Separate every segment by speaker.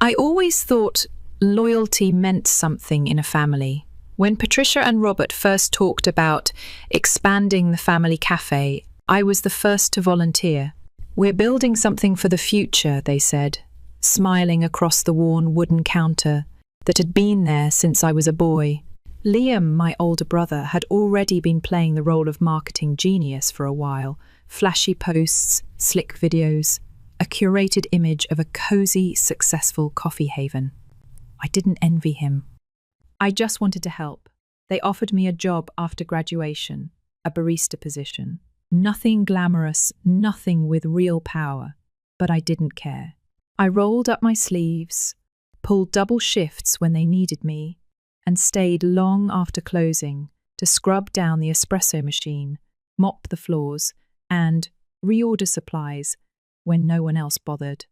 Speaker 1: I always thought loyalty meant something in a family. When Patricia and Robert first talked about expanding the family cafe, I was the first to volunteer. "We're building something for the future," they said, smiling across the worn wooden counter that had been there since I was a boy. Liam, my older brother, had already been playing the role of marketing genius for a while. Flashy posts, slick videos, a curated image of a cozy, successful coffee haven. I didn't envy him. I just wanted to help. They offered me a job after graduation, a barista position. Nothing glamorous, nothing with real power, but I didn't care. I rolled up my sleeves, pulled double shifts when they needed me, and stayed long after closing to scrub down the espresso machine, mop the floors, and reorder supplies when no one else bothered.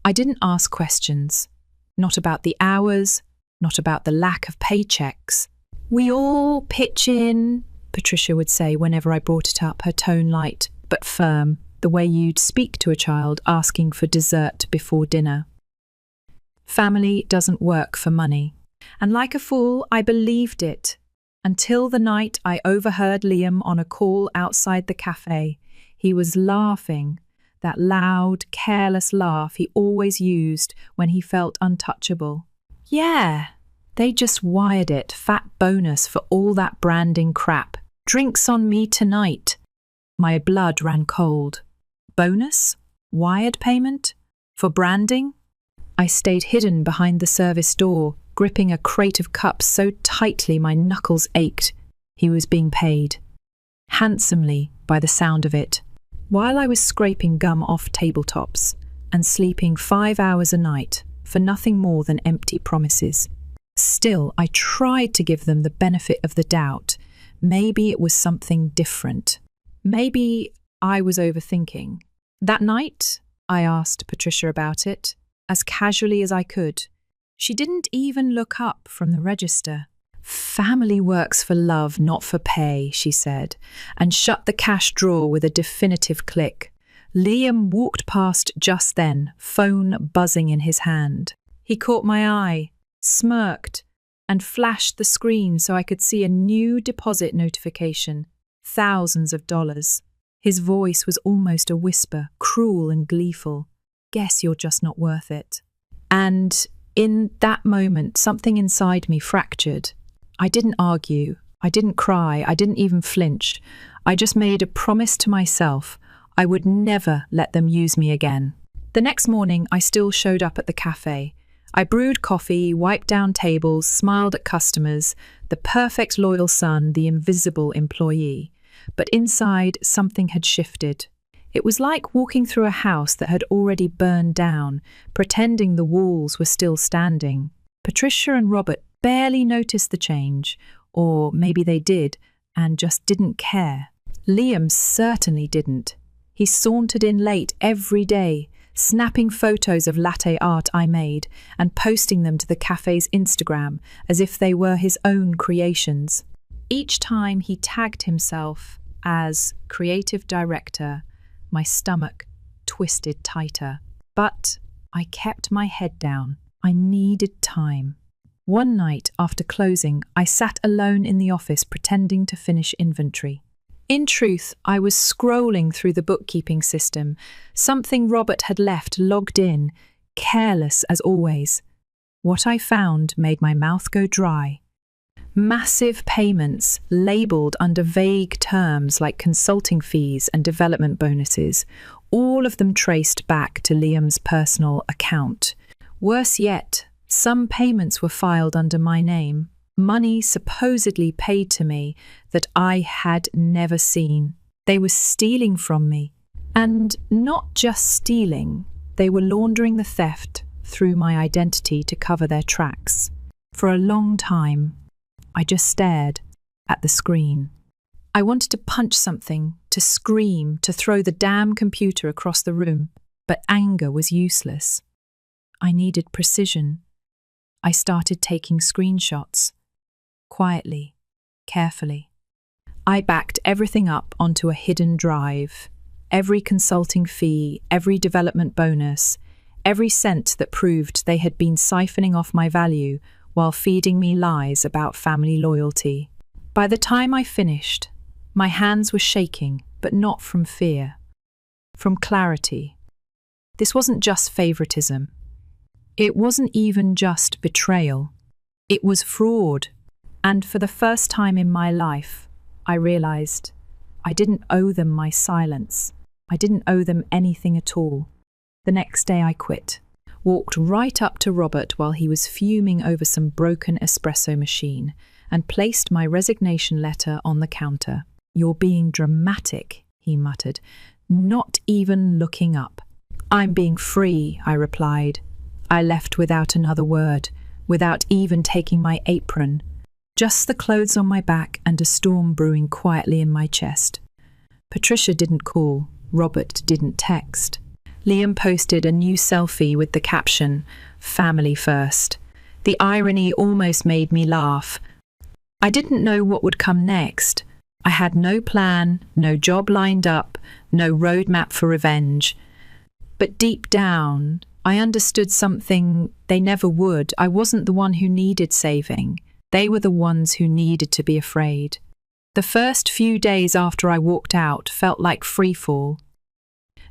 Speaker 1: I didn't ask questions, not about the hours, not about the lack of paychecks. "We all pitch in," Patricia would say whenever I brought it up, her tone light but firm, the way you'd speak to a child asking for dessert before dinner. Family doesn't work for money. And like a fool, I believed it, until the night I overheard Liam on a call outside the cafe. He was laughing, that loud, careless laugh he always used when he felt untouchable. Yeah, they just wired it, fat bonus for all that branding crap. "Drinks on me tonight." My blood ran cold. Bonus? Wired payment? For branding? I stayed hidden behind the service door, gripping a crate of cups so tightly my knuckles ached. He was being paid. Handsomely, by the sound of it. While I was scraping gum off tabletops and sleeping 5 hours a night for nothing more than empty promises. Still, I tried to give them the benefit of the doubt. Maybe it was something different. Maybe I was overthinking. That night, I asked Patricia about it, as casually as I could. She didn't even look up from the register. "Family works for love, not for pay," she said, and shut the cash drawer with a definitive click. Liam walked past just then, phone buzzing in his hand. He caught my eye, smirked, and flashed the screen so I could see a new deposit notification. Thousands of dollars. His voice was almost a whisper, cruel and gleeful. "Guess you're just not worth it." And in that moment, something inside me fractured. I didn't argue. I didn't cry. I didn't even flinch. I just made a promise to myself. I would never let them use me again. The next morning, I still showed up at the cafe. I brewed coffee, wiped down tables, smiled at customers, the perfect loyal son, the invisible employee. But inside, something had shifted. It was like walking through a house that had already burned down, pretending the walls were still standing. Patricia and Robert barely noticed the change, or maybe they did, and just didn't care. Liam certainly didn't. He sauntered in late every day, snapping photos of latte art I made and posting them to the cafe's Instagram as if they were his own creations. Each time he tagged himself as creative director, my stomach twisted tighter. But I kept my head down. I needed time. One night after closing, I sat alone in the office pretending to finish inventory. In truth, I was scrolling through the bookkeeping system, something Robert had left logged in, careless as always. What I found made my mouth go dry. Massive payments labelled under vague terms like consulting fees and development bonuses, all of them traced back to Liam's personal account. Worse yet, some payments were filed under my name, money supposedly paid to me that I had never seen. They were stealing from me. And not just stealing, they were laundering the theft through my identity to cover their tracks. For a long time, I just stared at the screen. I wanted to punch something, to scream, to throw the damn computer across the room, but anger was useless. I needed precision. I started taking screenshots. Quietly, carefully. I backed everything up onto a hidden drive. Every consulting fee, every development bonus, every cent that proved they had been siphoning off my value while feeding me lies about family loyalty. By the time I finished, my hands were shaking, but not from fear, from clarity. This wasn't just favoritism. It wasn't even just betrayal. It was fraud. And for the first time in my life, I realized I didn't owe them my silence. I didn't owe them anything at all. The next day I quit, walked right up to Robert while he was fuming over some broken espresso machine, and placed my resignation letter on the counter. "You're being dramatic," he muttered, not even looking up. "I'm being free," I replied. I left without another word, without even taking my apron. Just the clothes on my back and a storm brewing quietly in my chest. Patricia didn't call. Robert didn't text. Liam posted a new selfie with the caption, "Family first." The irony almost made me laugh. I didn't know what would come next. I had no plan, no job lined up, no roadmap for revenge. But deep down, I understood something they never would. I wasn't the one who needed saving. They were the ones who needed to be afraid. The first few days after I walked out felt like freefall.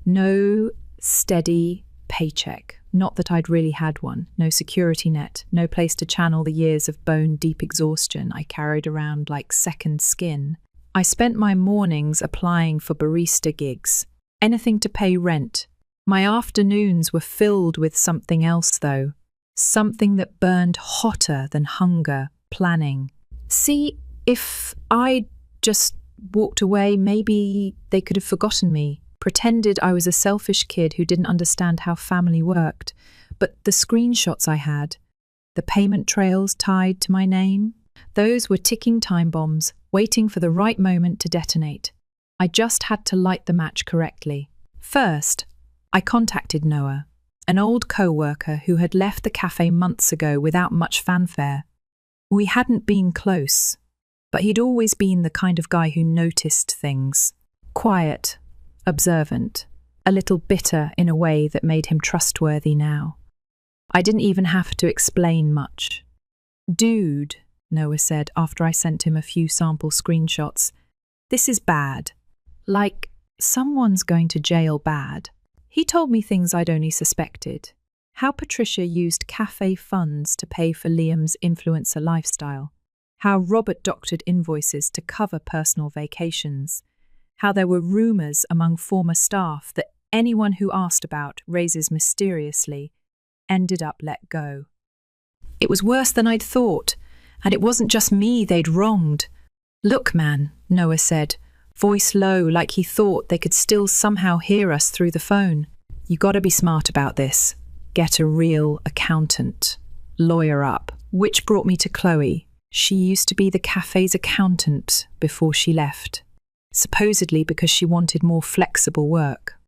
Speaker 1: No steady paycheck. Not that I'd really had one. No security net. No place to channel the years of bone-deep exhaustion I carried around like second skin. I spent my mornings applying for barista gigs. Anything to pay rent. My afternoons were filled with something else, though. Something that burned hotter than hunger. Planning. See, if I'd just walked away, maybe they could have forgotten me. Pretended I was a selfish kid who didn't understand how family worked. But the screenshots I had, the payment trails tied to my name, those were ticking time bombs, waiting for the right moment to detonate. I just had to light the match correctly. First, I contacted Noah, an old co-worker who had left the cafe months ago without much fanfare. We hadn't been close, but he'd always been the kind of guy who noticed things. Quiet, observant, a little bitter in a way that made him trustworthy now. I didn't even have to explain much. "Dude," Noah said after I sent him a few sample screenshots, "this is bad. Like, someone's going to jail bad." He told me things I'd only suspected. How Patricia used cafe funds to pay for Liam's influencer lifestyle. How Robert doctored invoices to cover personal vacations. How there were rumours among former staff that anyone who asked about raises mysteriously ended up let go. It was worse than I'd thought, and it wasn't just me they'd wronged. "Look, man," Noah said, voice low like he thought they could still somehow hear us through the phone. "You gotta be smart about this. Get a real accountant. Lawyer up." Which brought me to Chloe. She used to be the cafe's accountant before she left, supposedly because she wanted more flexible work.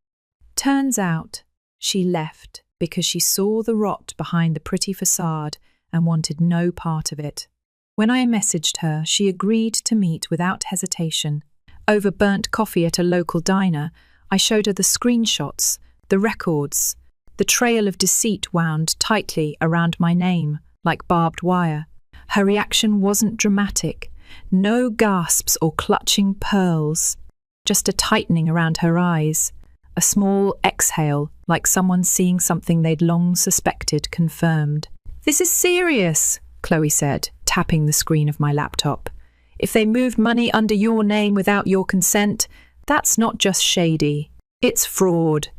Speaker 1: Turns out she left because she saw the rot behind the pretty facade and wanted no part of it. When I messaged her, she agreed to meet without hesitation. Over burnt coffee at a local diner, I showed her the screenshots, the records, the trail of deceit wound tightly around my name, like barbed wire. Her reaction wasn't dramatic. No gasps or clutching pearls. Just a tightening around her eyes. A small exhale, like someone seeing something they'd long suspected confirmed. "This is serious," Chloe said, tapping the screen of my laptop. "If they moved money under your name without your consent, that's not just shady. It's fraud.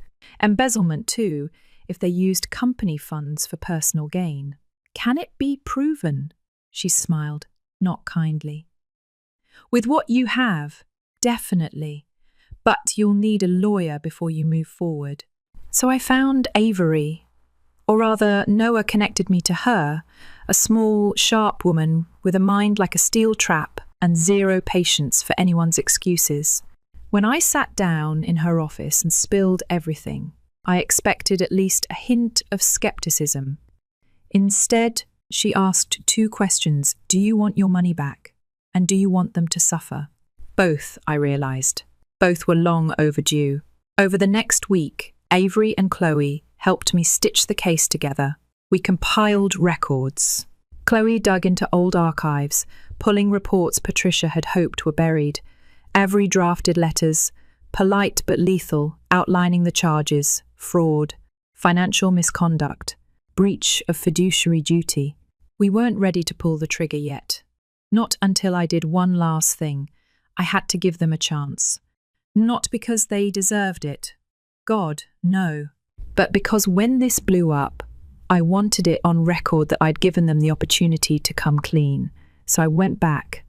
Speaker 1: Embezzlement, too, if they used company funds for personal gain. Can it be proven?" She smiled, not kindly. "With what you have, definitely. But you'll need a lawyer before you move forward." So I found Avery, or rather Noah connected me to her, a small, sharp woman with a mind like a steel trap and zero patience for anyone's excuses. When I sat down in her office and spilled everything, I expected at least a hint of skepticism. Instead, she asked two questions. Do you want your money back? And do you want them to suffer? Both, I realised. Both were long overdue. Over the next week, Avery and Chloe helped me stitch the case together. We compiled records. Chloe dug into old archives, pulling reports Patricia had hoped were buried. Avery drafted letters, polite but lethal, outlining the charges: fraud, financial misconduct, breach of fiduciary duty. We weren't ready to pull the trigger yet. Not until I did one last thing. I had to give them a chance. Not because they deserved it. God, no. But because when this blew up, I wanted it on record that I'd given them the opportunity to come clean. So I went back.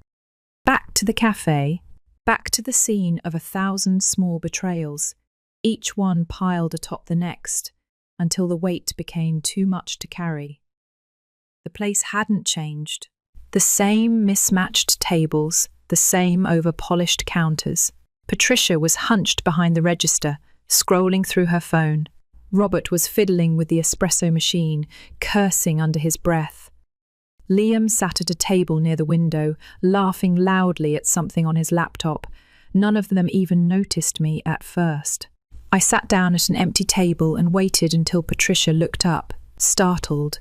Speaker 1: Back to the cafe, back to the scene of 1,000 small betrayals, each one piled atop the next, until the weight became too much to carry. The place hadn't changed. The same mismatched tables, the same over-polished counters. Patricia was hunched behind the register, scrolling through her phone. Robert was fiddling with the espresso machine, cursing under his breath. Liam sat at a table near the window, laughing loudly at something on his laptop. None of them even noticed me at first. I sat down at an empty table and waited until Patricia looked up, startled.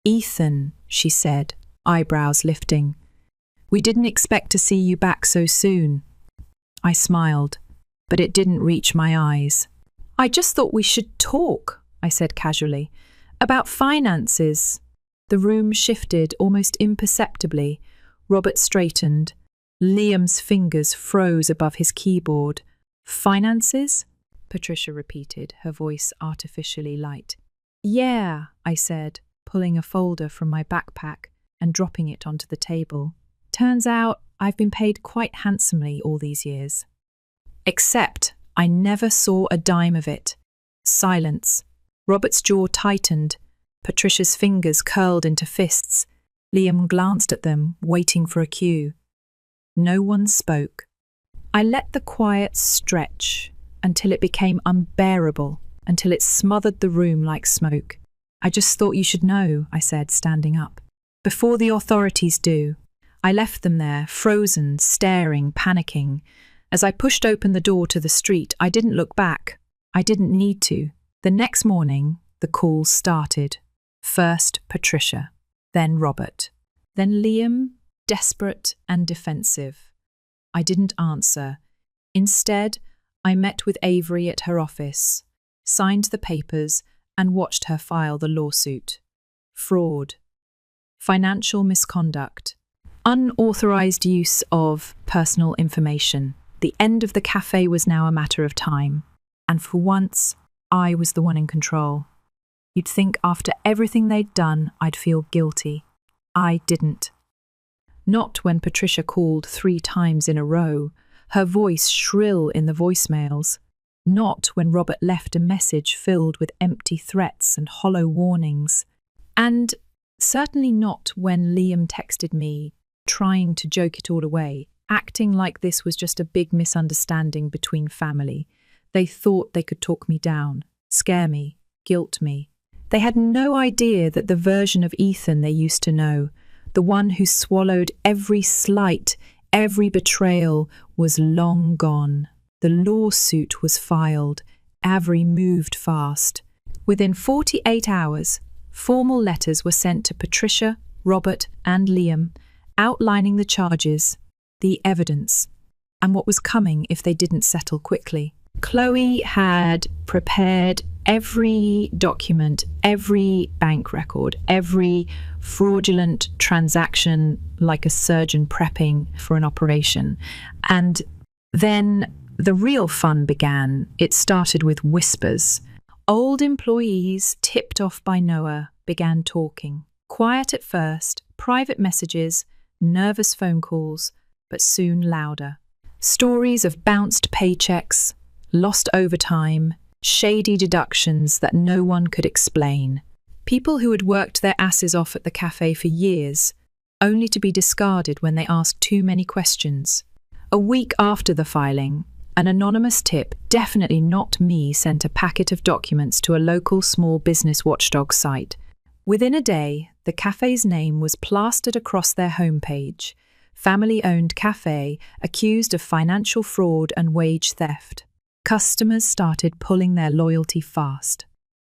Speaker 1: "Ethan," she said, eyebrows lifting. "We didn't expect to see you back so soon." I smiled, but it didn't reach my eyes. "I just thought we should talk," I said casually, "about finances." The room shifted almost imperceptibly. Robert straightened. Liam's fingers froze above his keyboard. "Finances?" Patricia repeated, her voice artificially light. "Yeah," I said, pulling a folder from my backpack and dropping it onto the table. "Turns out I've been paid quite handsomely all these years. Except I never saw a dime of it." Silence. Robert's jaw tightened. Patricia's fingers curled into fists. Liam glanced at them, waiting for a cue. No one spoke. I let the quiet stretch until it became unbearable, until it smothered the room like smoke. "I just thought you should know," I said, standing up. "Before the authorities do." I left them there, frozen, staring, panicking. As I pushed open the door to the street, I didn't look back. I didn't need to. The next morning, the calls started. First Patricia, then Robert, then Liam, desperate and defensive. I didn't answer. Instead, I met with Avery at her office, signed the papers, and watched her file the lawsuit. Fraud, financial misconduct, unauthorized use of personal information. The end of the cafe was now a matter of time, and for once, I was the one in control. You'd think after everything they'd done, I'd feel guilty. I didn't. Not when Patricia called 3 times in a row, her voice shrill in the voicemails. Not when Robert left a message filled with empty threats and hollow warnings. And certainly not when Liam texted me, trying to joke it all away, acting like this was just a big misunderstanding between family. They thought they could talk me down, scare me, guilt me. They had no idea that the version of Ethan they used to know, the one who swallowed every slight, every betrayal, was long gone. The lawsuit was filed. Avery moved fast. Within 48 hours, formal letters were sent to Patricia, Robert, and Liam, outlining the charges, the evidence, and what was coming if they didn't settle quickly. Chloe had prepared every document, every bank record, every fraudulent transaction, like a surgeon prepping for an operation. And then the real fun began. It started with whispers. Old employees, tipped off by Noah, began talking. Quiet at first, private messages, nervous phone calls, but soon louder. Stories of bounced paychecks, lost overtime, shady deductions that no one could explain. People who had worked their asses off at the cafe for years, only to be discarded when they asked too many questions. A week after the filing, an anonymous tip, definitely not me, sent a packet of documents to a local small business watchdog site. Within a day, the cafe's name was plastered across their homepage. Family-owned cafe accused of financial fraud and wage theft. Customers started pulling their loyalty fast.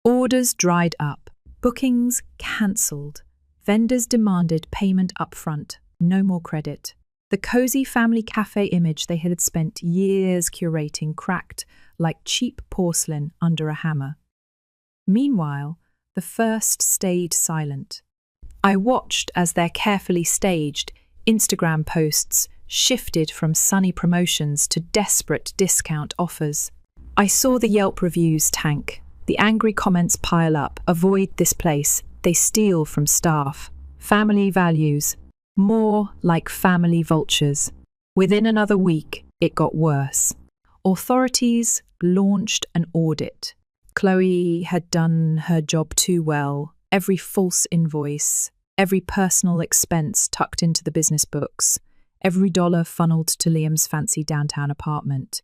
Speaker 1: Orders dried up, bookings cancelled, vendors demanded payment upfront, no more credit. The cozy family cafe image they had spent years curating cracked like cheap porcelain under a hammer. Meanwhile, the first stayed silent. I watched as their carefully staged Instagram posts shifted from sunny promotions to desperate discount offers. I saw the Yelp reviews tank, the angry comments pile up, avoid this place, they steal from staff. Family values, more like family vultures. Within another week, it got worse. Authorities launched an audit. Chloe had done her job too well. Every false invoice, every personal expense tucked into the business books, every dollar funneled to Liam's fancy downtown apartment.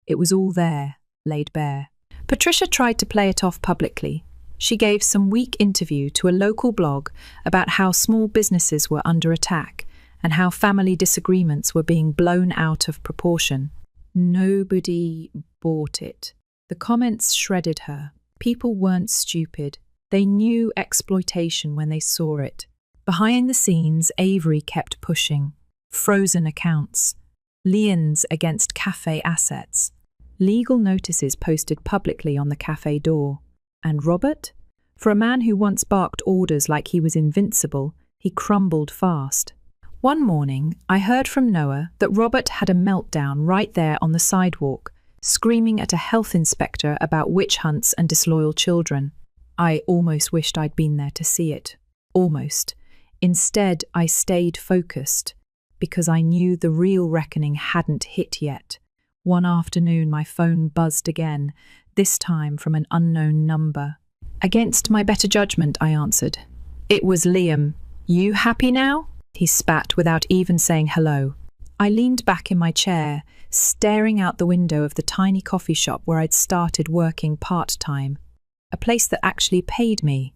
Speaker 1: It was all there, laid bare. Patricia tried to play it off publicly. She gave some weak interview to a local blog about how small businesses were under attack and how family disagreements were being blown out of proportion. Nobody bought it. The comments shredded her. People weren't stupid. They knew exploitation when they saw it. Behind the scenes, Avery kept pushing. Frozen accounts. Liens against cafe assets. Legal notices posted publicly on the cafe door. And Robert? For a man who once barked orders like he was invincible, he crumbled fast. One morning, I heard from Noah that Robert had a meltdown right there on the sidewalk, screaming at a health inspector about witch hunts and disloyal children. I almost wished I'd been there to see it. Almost. Instead, I stayed focused, because I knew the real reckoning hadn't hit yet. One afternoon, my phone buzzed again, this time from an unknown number. Against my better judgment, I answered. It was Liam. You happy now? He spat without even saying hello. I leaned back in my chair, staring out the window of the tiny coffee shop where I'd started working part-time, a place that actually paid me.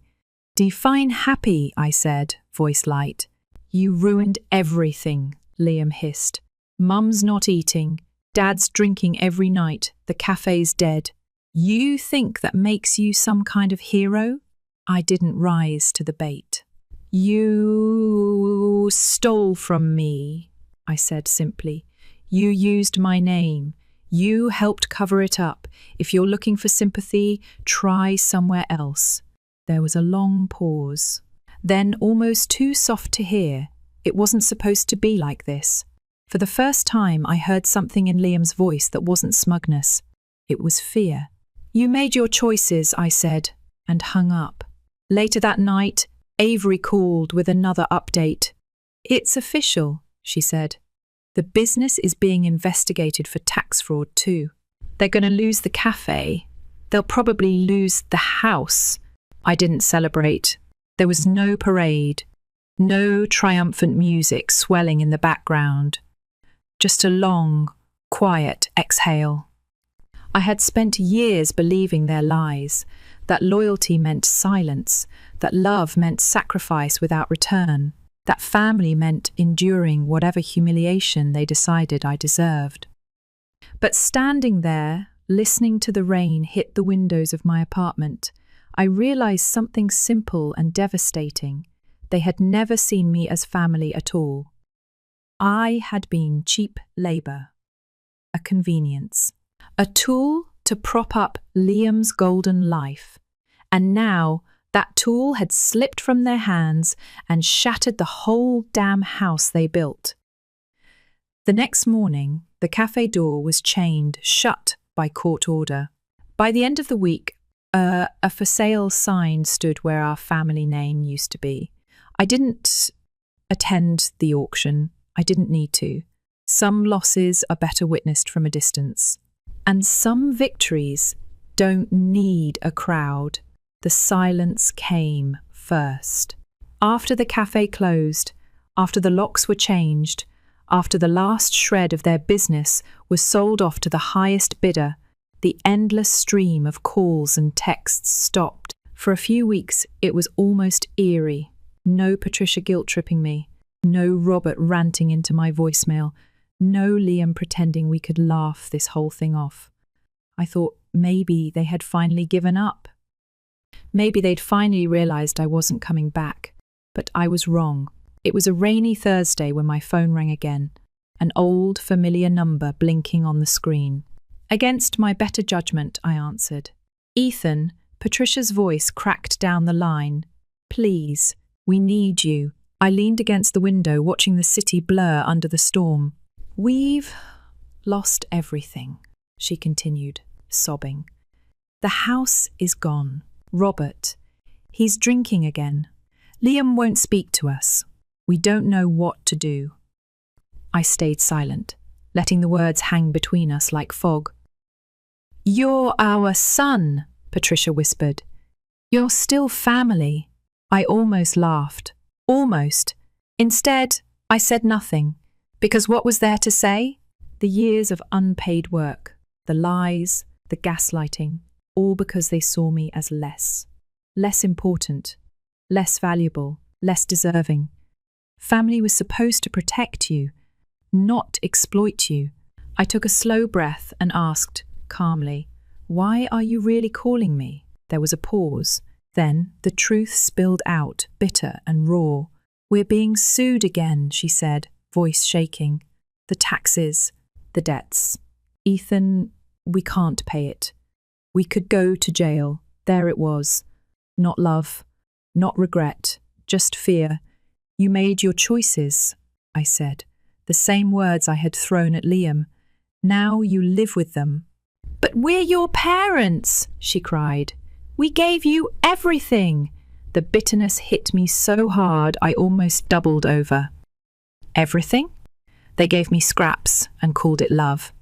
Speaker 1: Define happy, I said, voice light. You ruined everything, Liam hissed. Mum's not eating. Dad's drinking every night. The cafe's dead. You think that makes you some kind of hero? I didn't rise to the bait. You stole from me, I said simply. You used my name. You helped cover it up. If you're looking for sympathy, try somewhere else. There was a long pause. Then, almost too soft to hear, it wasn't supposed to be like this. For the first time, I heard something in Liam's voice that wasn't smugness. It was fear. You made your choices, I said, and hung up. Later that night, Avery called with another update. It's official, she said. The business is being investigated for tax fraud too. They're going to lose the cafe. They'll probably lose the house. I didn't celebrate. There was no parade, no triumphant music swelling in the background. Just a long, quiet exhale. I had spent years believing their lies, that loyalty meant silence, that love meant sacrifice without return, that family meant enduring whatever humiliation they decided I deserved. But standing there, listening to the rain hit the windows of my apartment, I realized something simple and devastating. They had never seen me as family at all. I had been cheap labor, a convenience, a tool to prop up Liam's golden life. And now that tool had slipped from their hands and shattered the whole damn house they built. The next morning, the cafe door was chained shut by court order. By the end of the week, a for sale sign stood where our family name used to be. I didn't attend the auction. I didn't need to. Some losses are better witnessed from a distance. And some victories don't need a crowd. The silence came first. After the cafe closed, after the locks were changed, after the last shred of their business was sold off to the highest bidder, the endless stream of calls and texts stopped. For a few weeks, it was almost eerie. No Patricia guilt-tripping me. No Robert ranting into my voicemail. No Liam pretending we could laugh this whole thing off. I thought maybe they had finally given up. Maybe they'd finally realized I wasn't coming back. But I was wrong. It was a rainy Thursday when my phone rang again, an old, familiar number blinking on the screen. Against my better judgment, I answered. "Ethan," Patricia's voice cracked down the line. "Please, we need you." I leaned against the window, watching the city blur under the storm. "We've lost everything," she continued, sobbing. "The house is gone. Robert, he's drinking again. Liam won't speak to us. We don't know what to do." I stayed silent, letting the words hang between us like fog. "You're our son," Patricia whispered. "You're still family." I almost laughed. Almost. Instead, I said nothing, because what was there to say? The years of unpaid work, the lies, the gaslighting, all because they saw me as less important, less valuable, less deserving. Family was supposed to protect you, not exploit you. I took a slow breath and asked, calmly, "Why are you really calling me?" There was a pause. Then the truth spilled out, bitter and raw. "We're being sued again," she said, voice shaking. "The taxes, the debts. Ethan, we can't pay it. We could go to jail." There it was. Not love, not regret, just fear. "You made your choices," I said, the same words I had thrown at Liam. "Now you live with them." "But we're your parents," she cried. "We gave you everything." The bitterness hit me so hard I almost doubled over. Everything? They gave me scraps and called it love.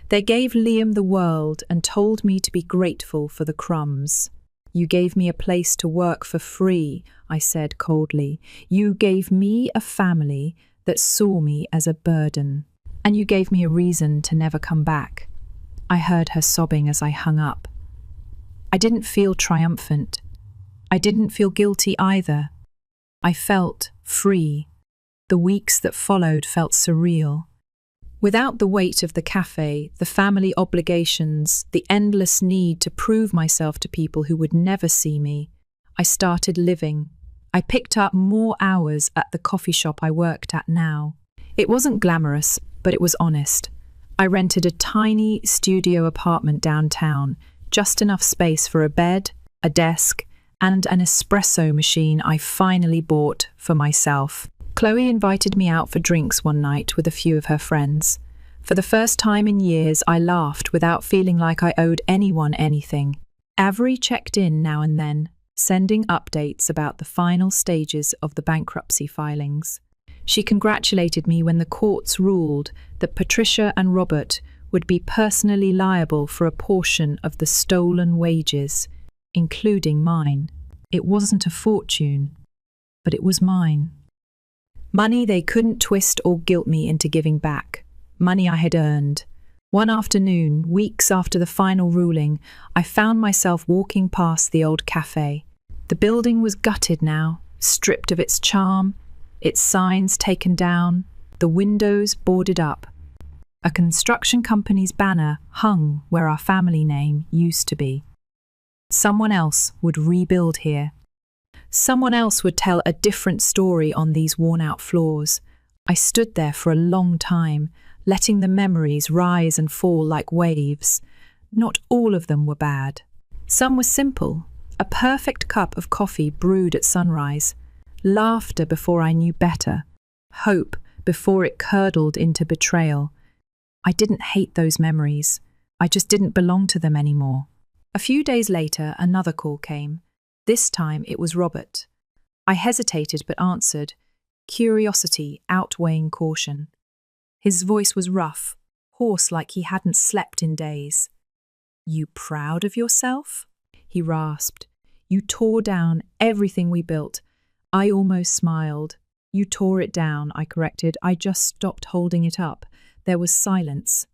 Speaker 1: They gave Liam the world and told me to be grateful for the crumbs. "You gave me a place to work for free," I said coldly. "You gave me a family that saw me as a burden. And you gave me a reason to never come back." I heard her sobbing as I hung up. I didn't feel triumphant. I didn't feel guilty either. I felt free. The weeks that followed felt surreal. Without the weight of the cafe, the family obligations, the endless need to prove myself to people who would never see me, I started living. I picked up more hours at the coffee shop I worked at now. It wasn't glamorous, but it was honest. I rented a tiny studio apartment downtown, just enough space for a bed, a desk, and an espresso machine I finally bought for myself. Chloe invited me out for drinks one night with a few of her friends. For the first time in years, I laughed without feeling like I owed anyone anything. Avery checked in now and then, sending updates about the final stages of the bankruptcy filings. She congratulated me when the courts ruled that Patricia and Robert would be personally liable for a portion of the stolen wages, including mine. It wasn't a fortune, but it was mine. Money they couldn't twist or guilt me into giving back. Money I had earned. One afternoon, weeks after the final ruling, I found myself walking past the old cafe. The building was gutted now, stripped of its charm, its signs taken down, the windows boarded up. A construction company's banner hung where our family name used to be. Someone else would rebuild here. Someone else would tell a different story on these worn-out floors. I stood there for a long time, letting the memories rise and fall like waves. Not all of them were bad. Some were simple. A perfect cup of coffee brewed at sunrise. Laughter before I knew better. Hope before it curdled into betrayal. I didn't hate those memories. I just didn't belong to them anymore. A few days later, another call came. This time it was Robert. I hesitated but answered, curiosity outweighing caution. His voice was rough, hoarse like he hadn't slept in days. "You proud of yourself?" he rasped. "You tore down everything we built." I almost smiled. "You tore it down," I corrected. "I just stopped holding it up." There was silence.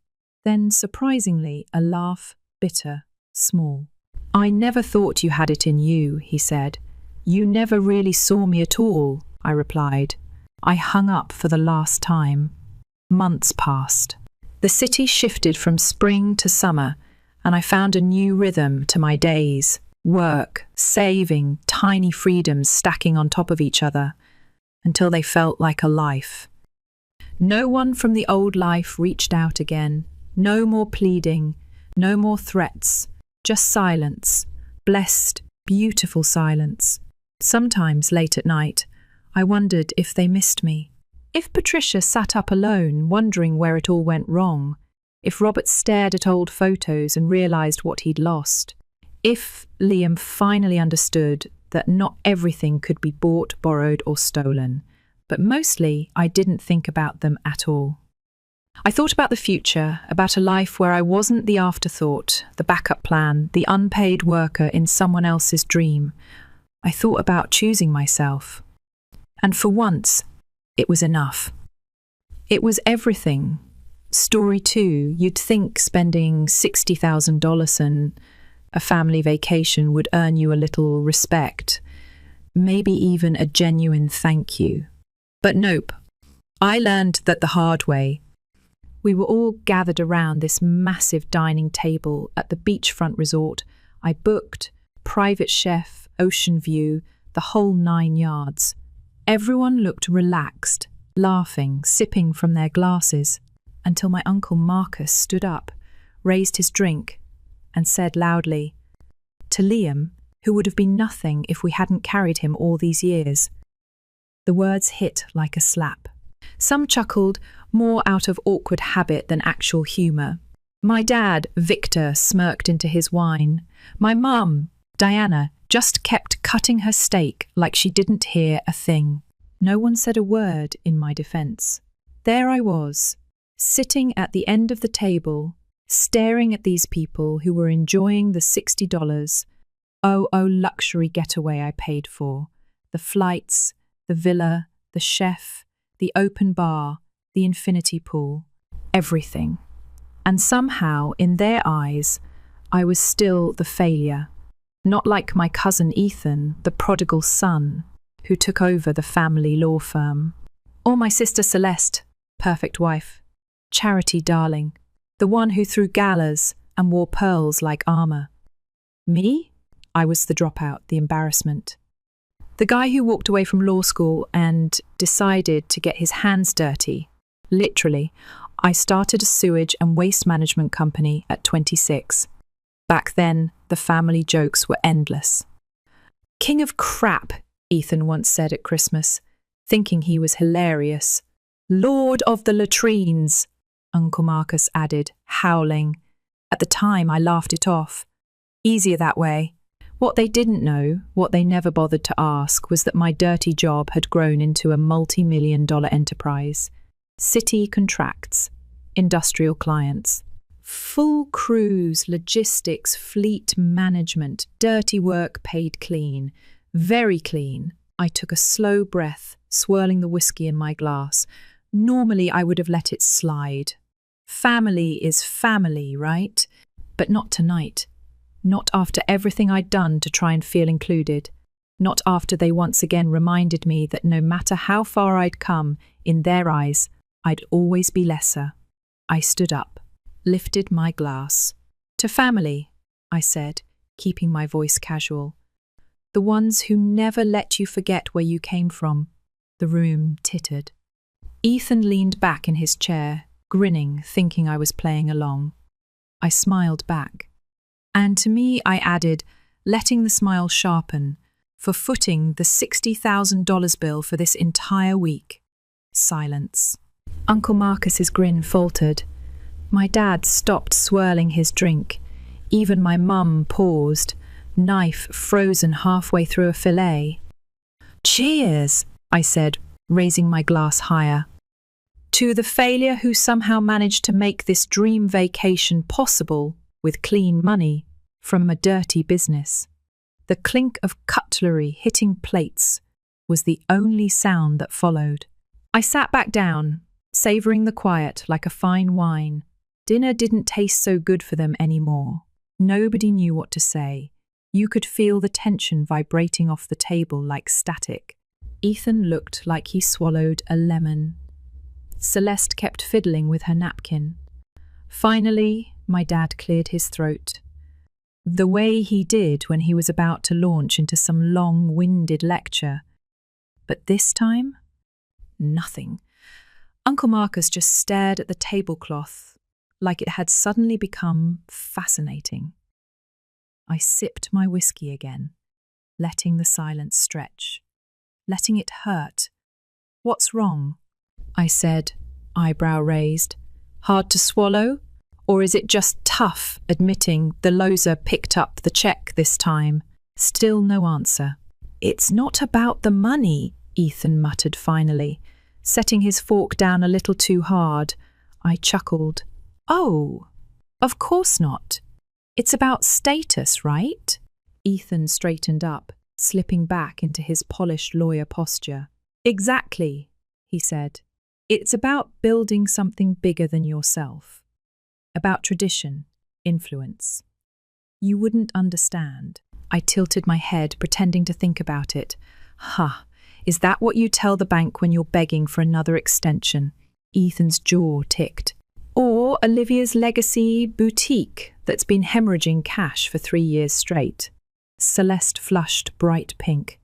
Speaker 1: Then, surprisingly, a laugh, bitter, small. "I never thought you had it in you," he said. "You never really saw me at all," I replied. I hung up for the last time. Months passed. The city shifted from spring to summer, and I found a new rhythm to my days. Work, saving, tiny freedoms stacking on top of each other until they felt like a life. No one from the old life reached out again. No more pleading, no more threats, just silence, blessed, beautiful silence. Sometimes late at night, I wondered if they missed me. If Patricia sat up alone, wondering where it all went wrong. If Robert stared at old photos and realised what he'd lost. If Liam finally understood that not everything could be bought, borrowed or stolen. But mostly, I didn't think about them at all. I thought about the future, about a life where I wasn't the afterthought, the backup plan, the unpaid worker in someone else's dream. I thought about choosing myself. And for once, it was enough. It was everything. Story 2, you'd think spending $60,000 on a family vacation would earn you a little respect, maybe even a genuine thank you. But nope, I learned that the hard way. We were all gathered around this massive dining table at the beachfront resort I booked, private chef, ocean view, the whole 9 yards. Everyone looked relaxed, laughing, sipping from their glasses, until my Uncle Marcus stood up, raised his drink, and said loudly, to Liam, who would have been nothing if we hadn't carried him all these years. The words hit like a slap. Some chuckled, more out of awkward habit than actual humour. My dad, Victor, smirked into his wine. My mum, Diana, just kept cutting her steak like she didn't hear a thing. No one said a word in my defence. There I was, sitting at the end of the table, staring at these people who were enjoying the $60 luxury getaway I paid for, the flights, the villa, the chef, the open bar, the infinity pool, everything. And somehow, in their eyes, I was still the failure. Not like my cousin Ethan, the prodigal son, who took over the family law firm. Or my sister Celeste, perfect wife, charity darling, the one who threw galas and wore pearls like armour. Me? I was the dropout, the embarrassment. The guy who walked away from law school and decided to get his hands dirty. Literally, I started a sewage and waste management company at 26. Back then, the family jokes were endless. King of crap, Ethan once said at Christmas, thinking he was hilarious. Lord of the latrines, Uncle Marcus added, howling. At the time, I laughed it off. Easier that way. What they didn't know, what they never bothered to ask, was that my dirty job had grown into a multi-million-dollar enterprise. City contracts, industrial clients, full crews, logistics, fleet management, dirty work paid clean, very clean. I took a slow breath, swirling the whiskey in my glass. Normally I would have let it slide. Family is family, right? But not tonight. Not after everything I'd done to try and feel included. Not after they once again reminded me that no matter how far I'd come, in their eyes, I'd always be lesser. I stood up, lifted my glass. To family, I said, keeping my voice casual. The ones who never let you forget where you came from. The room tittered. Ethan leaned back in his chair, grinning, thinking I was playing along. I smiled back. And to me, I added, letting the smile sharpen, for footing the $60,000 bill for this entire week. Silence. Uncle Marcus's grin faltered. My dad stopped swirling his drink. Even my mum paused, knife frozen halfway through a fillet. Cheers, I said, raising my glass higher. To the failure who somehow managed to make this dream vacation possible with clean money from a dirty business. The clink of cutlery hitting plates was the only sound that followed. I sat back down, savouring the quiet like a fine wine. Dinner didn't taste so good for them anymore. Nobody knew what to say. You could feel the tension vibrating off the table like static. Ethan looked like he swallowed a lemon. Celeste kept fiddling with her napkin. Finally, my dad cleared his throat. the way he did when he was about to launch into some long-winded lecture. But this time, nothing. Uncle Marcus just stared at the tablecloth like it had suddenly become fascinating. I sipped my whiskey again, letting the silence stretch, letting it hurt. "What's wrong?" I said, eyebrow raised. "Hard to swallow? Or is it just tough admitting the loser picked up the check this time?" Still no answer. "It's not about the money," Ethan muttered finally, setting his fork down a little too hard. I chuckled. "Oh, of course not. It's about status, right?" Ethan straightened up, slipping back into his polished lawyer posture. "Exactly," he said. "It's about building something bigger than yourself. About tradition, influence. You wouldn't understand." I tilted my head, pretending to think about it. "Huh, is that what you tell the bank when you're begging for another extension?" Ethan's jaw ticked. "Or Olivia's legacy boutique that's been hemorrhaging cash for 3 years straight." Celeste flushed bright pink.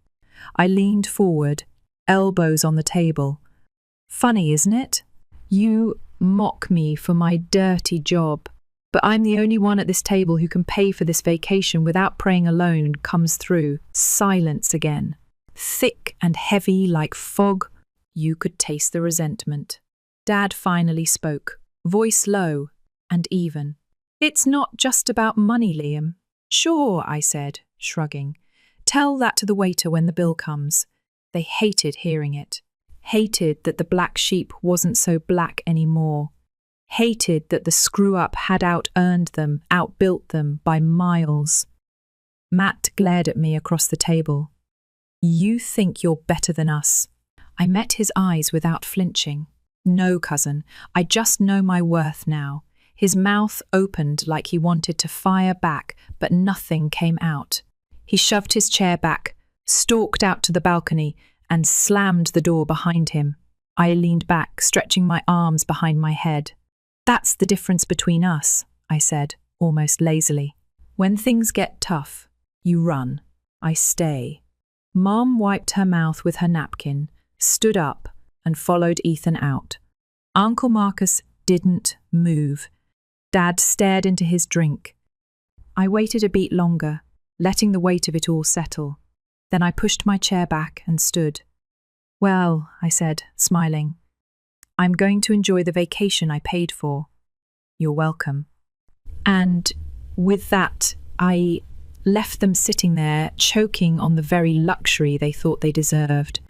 Speaker 1: I leaned forward, elbows on the table. "Funny, isn't it? You mock me for my dirty job, but I'm the only one at this table who can pay for this vacation without praying a loan comes through." Silence again. Thick and heavy like fog. You could taste the resentment. Dad finally spoke, voice low and even. "It's not just about money, Liam." "Sure," I said, shrugging. "Tell that to the waiter when the bill comes." They hated hearing it. Hated that the black sheep wasn't so black anymore. Hated that the screw-up had out-earned them, outbuilt them by miles. Matt glared at me across the table. "You think you're better than us." I met his eyes without flinching. "No, cousin, I just know my worth now." His mouth opened like he wanted to fire back, but nothing came out. He shoved his chair back, stalked out to the balcony, and slammed the door behind him. I leaned back, stretching my arms behind my head. "That's the difference between us," I said, almost lazily. "When things get tough, you run. I stay." Mom wiped her mouth with her napkin, stood up, and followed Ethan out. Uncle Marcus didn't move. Dad stared into his drink. I waited a beat longer, letting the weight of it all settle. Then I pushed my chair back and stood. "Well," I said, smiling, "I'm going to enjoy the vacation I paid for." "You're welcome." And with that, I left them sitting there, choking on the very luxury they thought they deserved.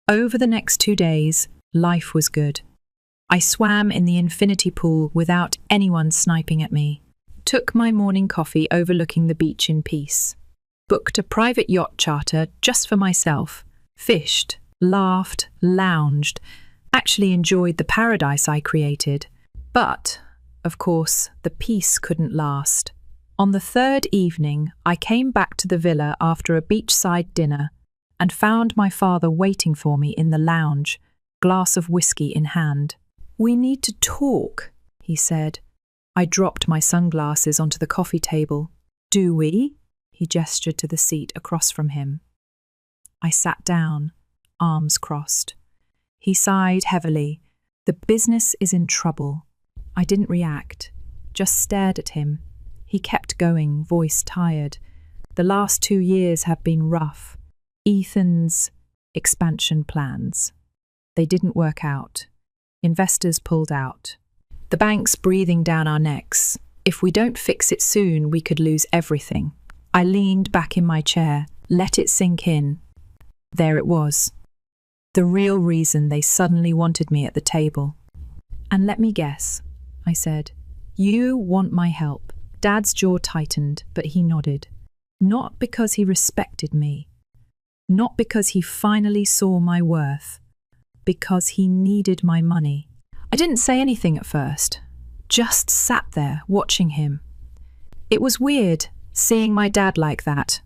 Speaker 1: Over the next 2 days, life was good. I swam in the infinity pool without anyone sniping at me, took my morning coffee overlooking the beach in peace, booked a private yacht charter just for myself, fished, laughed, lounged, actually enjoyed the paradise I created. But, of course, the peace couldn't last. On the 3rd evening, I came back to the villa after a beachside dinner and found my father waiting for me in the lounge, glass of whiskey in hand. "We need to talk," he said. I dropped my sunglasses onto the coffee table. "Do we?" He gestured to the seat across from him. I sat down, arms crossed. He sighed heavily. "The business is in trouble." I didn't react, just stared at him. He kept going, voice tired. "The last 2 years have been rough. Ethan's expansion plans. They didn't work out. Investors pulled out. The bank's breathing down our necks. If we don't fix it soon, we could lose everything." I leaned back in my chair, let it sink in. There it was. The real reason they suddenly wanted me at the table. "And let me guess," I said. "You want my help." Dad's jaw tightened, but he nodded. Not because he respected me. Not because he finally saw my worth. Because he needed my money. I didn't say anything at first. Just sat there, watching him. It was weird, seeing my dad like that.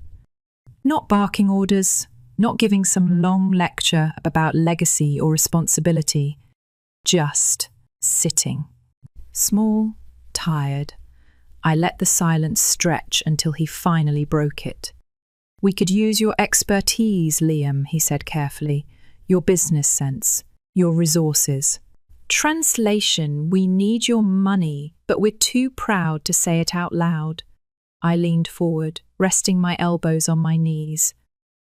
Speaker 1: Not barking orders, not giving some long lecture about legacy or responsibility. Just sitting. Small, tired, I let the silence stretch until he finally broke it. "We could use your expertise, Liam," he said carefully. "Your business sense, your resources." Translation: we need your money, but we're too proud to say it out loud. I leaned forward, resting my elbows on my knees.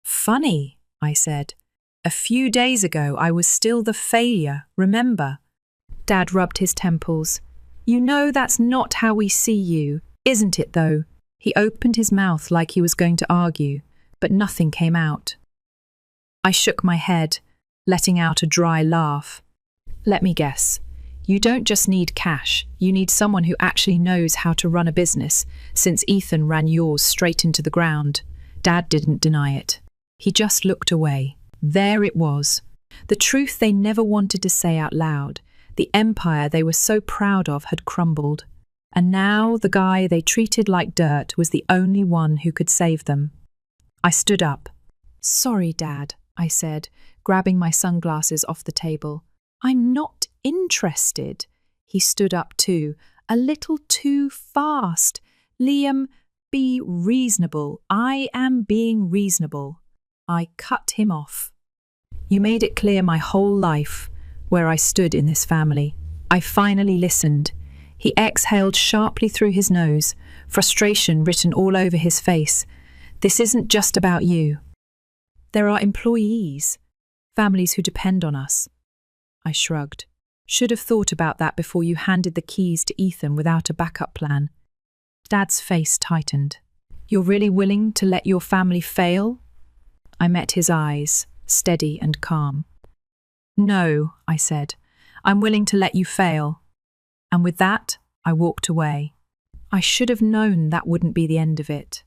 Speaker 1: "Funny," I said. "A few days ago I was still the failure, remember?" Dad rubbed his temples. "You know that's not how we see you, isn't it though?" He opened his mouth like he was going to argue, but nothing came out. I shook my head, letting out a dry laugh. "Let me guess. You don't just need cash, you need someone who actually knows how to run a business, since Ethan ran yours straight into the ground." Dad didn't deny it. He just looked away. There it was. The truth they never wanted to say out loud. The empire they were so proud of had crumbled. And now the guy they treated like dirt was the only one who could save them. I stood up. "Sorry, Dad," I said, grabbing my sunglasses off the table. "I'm not interested." He stood up too, a little too fast. "Liam, be reasonable. I am being reasonable." I cut him off. "You made it clear my whole life where I stood in this family." I finally listened. He exhaled sharply through his nose, frustration written all over his face. "This isn't just about you. There are employees, families who depend on us." I shrugged. "Should have thought about that before you handed the keys to Ethan without a backup plan." Dad's face tightened. "You're really willing to let your family fail?" I met his eyes, steady and calm. "No," I said. "I'm willing to let you fail." And with that, I walked away. I should have known that wouldn't be the end of it.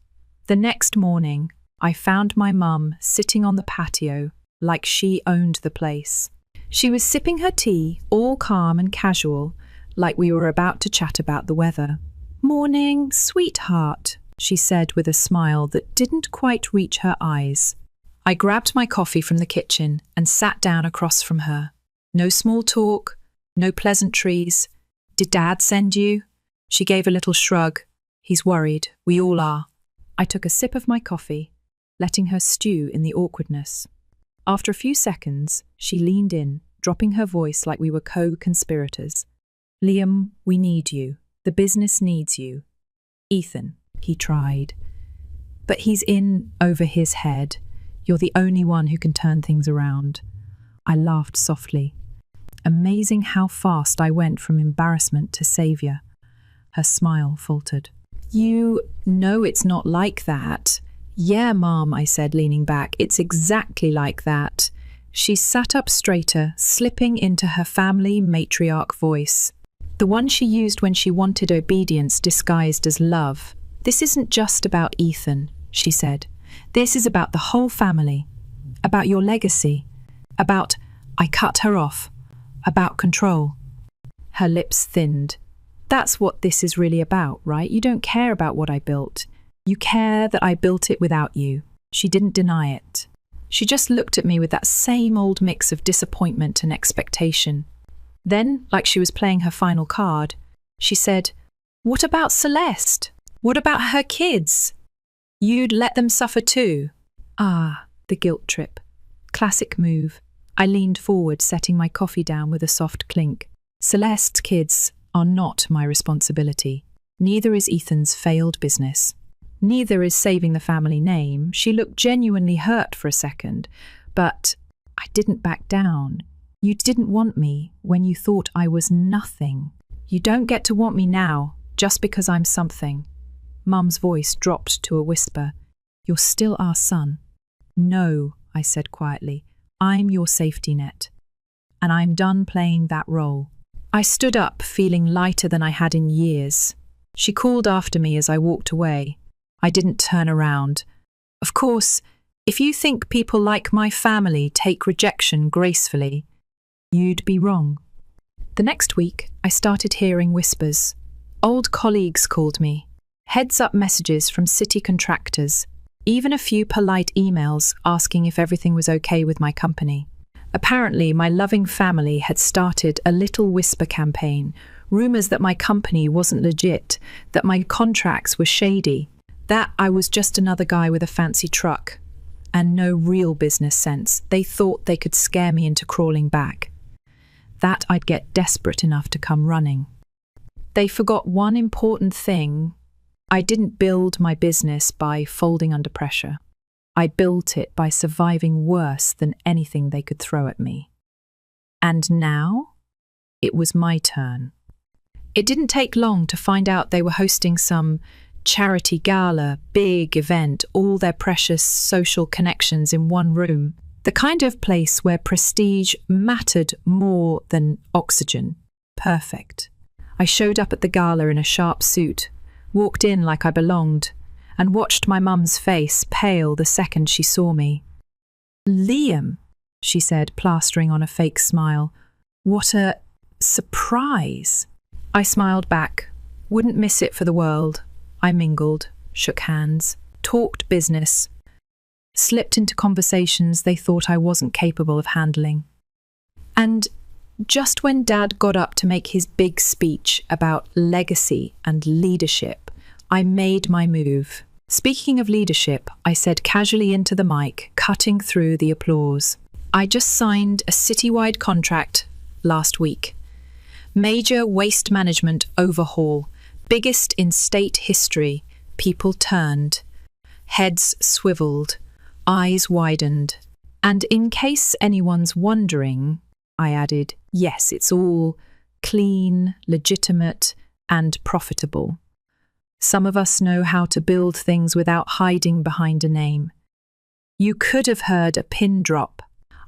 Speaker 1: The next morning, I found my mum sitting on the patio like she owned the place. She was sipping her tea, all calm and casual, like we were about to chat about the weather. "Morning, sweetheart," she said with a smile that didn't quite reach her eyes. I grabbed my coffee from the kitchen and sat down across from her. No small talk, no pleasantries. "Did Dad send you?" She gave a little shrug. "He's worried. We all are." I took a sip of my coffee, letting her stew in the awkwardness. After a few seconds, she leaned in, dropping her voice like we were co-conspirators. "Liam, we need you. The business needs you." "Ethan," he tried. "But he's in over his head. You're the only one who can turn things around." I laughed softly. Amazing how fast I went from embarrassment to saviour. Her smile faltered. "You know it's not like that." "Yeah, Mom," I said, leaning back. "It's exactly like that." She sat up straighter, slipping into her family matriarch voice. The one she used when she wanted obedience disguised as love. "This isn't just about Ethan," she said. "This is about the whole family. About your legacy. About—" I cut her off. "About control." Her lips thinned. "That's what this is really about, right? You don't care about what I built. You care that I built it without you." She didn't deny it. She just looked at me with that same old mix of disappointment and expectation. Then, like she was playing her final card, she said, "What about Celeste? What about her kids? You'd let them suffer too." Ah, the guilt trip. Classic move. I leaned forward, setting my coffee down with a soft clink. "Celeste's kids are not my responsibility. Neither is Ethan's failed business. Neither is saving the family name." She looked genuinely hurt for a second, but I didn't back down. "You didn't want me when you thought I was nothing. You don't get to want me now, just because I'm something." Mum's voice dropped to a whisper. "You're still our son." "No," I said quietly. "I'm your safety net. And I'm done playing that role." I stood up, feeling lighter than I had in years. She called after me as I walked away. I didn't turn around. "Of course, if you think people like my family take rejection gracefully, you'd be wrong." The next week, I started hearing whispers. Old colleagues called me. Heads-up messages from city contractors. Even a few polite emails asking if everything was okay with my company. Apparently, my loving family had started a little whisper campaign, rumours that my company wasn't legit, that my contracts were shady, that I was just another guy with a fancy truck, and no real business sense. They thought they could scare me into crawling back, that I'd get desperate enough to come running. They forgot one important thing. I didn't build my business by folding under pressure. I built it by surviving worse than anything they could throw at me. And now, it was my turn. It didn't take long to find out they were hosting some charity gala, big event, all their precious social connections in one room. The kind of place where prestige mattered more than oxygen. Perfect. I showed up at the gala in a sharp suit, walked in like I belonged, and watched my mum's face pale the second she saw me. "Liam," she said, plastering on a fake smile. "What a surprise." I smiled back. Wouldn't miss it for the world. I mingled, shook hands, talked business, slipped into conversations they thought I wasn't capable of handling. And just when Dad got up to make his big speech about legacy and leadership, I made my move. Speaking of leadership, I said casually into the mic, cutting through the applause. I just signed a citywide contract last week. Major waste management overhaul, biggest in state history. People turned, heads swiveled, eyes widened. And in case anyone's wondering, I added, yes, it's all clean, legitimate, and profitable. Some of us know how to build things without hiding behind a name. You could have heard a pin drop.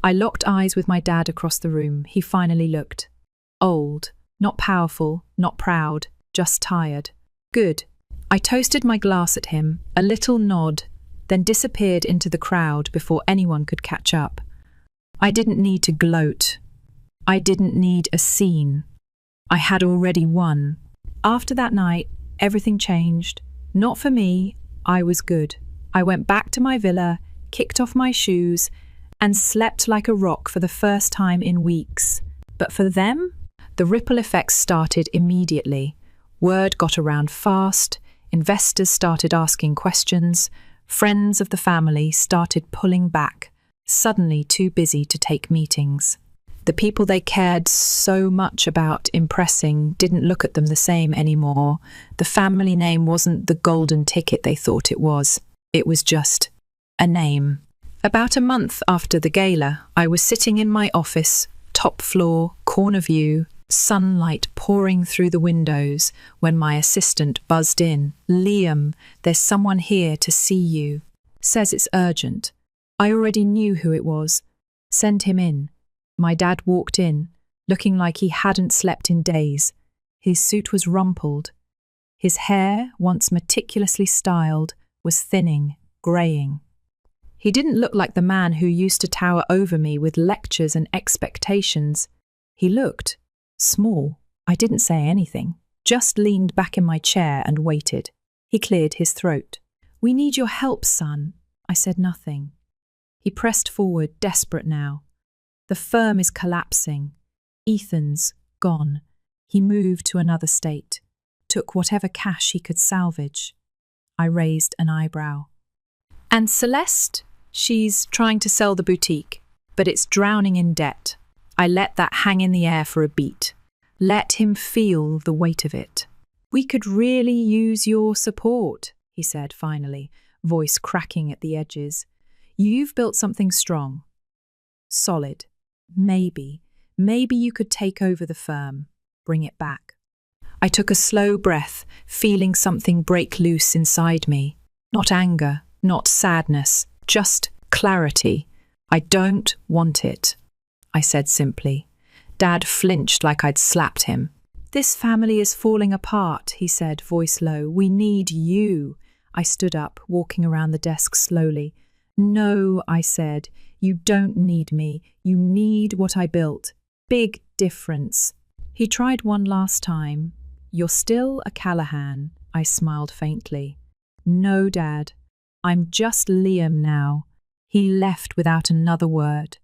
Speaker 1: I locked eyes with my dad across the room. He finally looked. Old, not powerful, not proud, just tired. Good. I toasted my glass at him, a little nod, then disappeared into the crowd before anyone could catch up. I didn't need to gloat. I didn't need a scene. I had already won. After that night, everything changed. Not for me. I was good. I went back to my villa, kicked off my shoes, and slept like a rock for the first time in weeks. But for them, the ripple effects started immediately. Word got around fast. Investors started asking questions. Friends of the family started pulling back, suddenly too busy to take meetings. The people they cared so much about impressing didn't look at them the same anymore. The family name wasn't the golden ticket they thought it was. It was just a name. About a month after the gala, I was sitting in my office, top floor, corner view, sunlight pouring through the windows, when my assistant buzzed in. "Liam, there's someone here to see you. Says it's urgent." I already knew who it was. "Send him in." My dad walked in, looking like he hadn't slept in days. His suit was rumpled. His hair, once meticulously styled, was thinning, greying. He didn't look like the man who used to tower over me with lectures and expectations. He looked small. I didn't say anything, just leaned back in my chair and waited. He cleared his throat. "We need your help, son." I said nothing. He pressed forward, desperate now. "The firm is collapsing. Ethan's gone. He moved to another state, took whatever cash he could salvage." I raised an eyebrow. "And Celeste? She's trying to sell the boutique, but it's drowning in debt." I let that hang in the air for a beat. Let him feel the weight of it. "We could really use your support," he said finally, voice cracking at the edges. "You've built something strong. Solid. Maybe you could take over the firm, bring it back." I took a slow breath, feeling something break loose inside me. Not anger, not sadness, just clarity. "I don't want it," I said simply. Dad flinched like I'd slapped him. "This family is falling apart," he said, voice low. "We need you." I stood up, walking around the desk slowly. "No," I said. "You don't need me. You need what I built. Big difference." He tried one last time. "You're still a Callahan," I smiled faintly. "No, Dad. I'm just Liam now." He left without another word.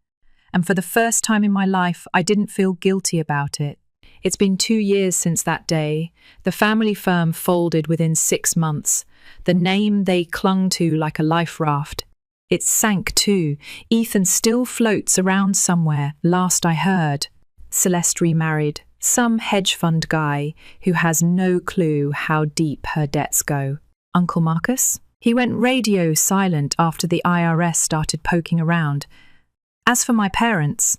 Speaker 1: and for the first time in my life, I didn't feel guilty about it. It's been 2 years since that day. The family firm folded within 6 months. The name they clung to like a life raft. It sank too. Ethan still floats around somewhere, last I heard. Celeste remarried, some hedge fund guy who has no clue how deep her debts go. Uncle Marcus? He went radio silent after the IRS started poking around. As for my parents,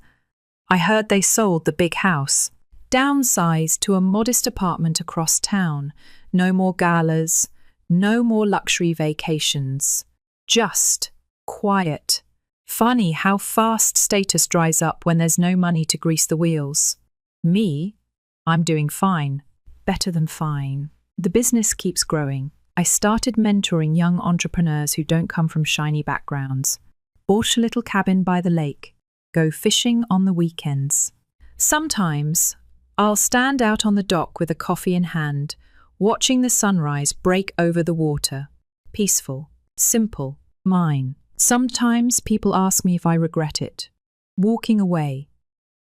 Speaker 1: I heard they sold the big house. Downsized to a modest apartment across town. No more galas, no more luxury vacations. Just quiet. Funny how fast status dries up when there's no money to grease the wheels. Me? I'm doing fine. Better than fine. The business keeps growing. I started mentoring young entrepreneurs who don't come from shiny backgrounds. Bought a little cabin by the lake. Go fishing on the weekends. Sometimes I'll stand out on the dock with a coffee in hand, watching the sunrise break over the water. Peaceful, simple, mine. Sometimes people ask me if I regret it. Walking away,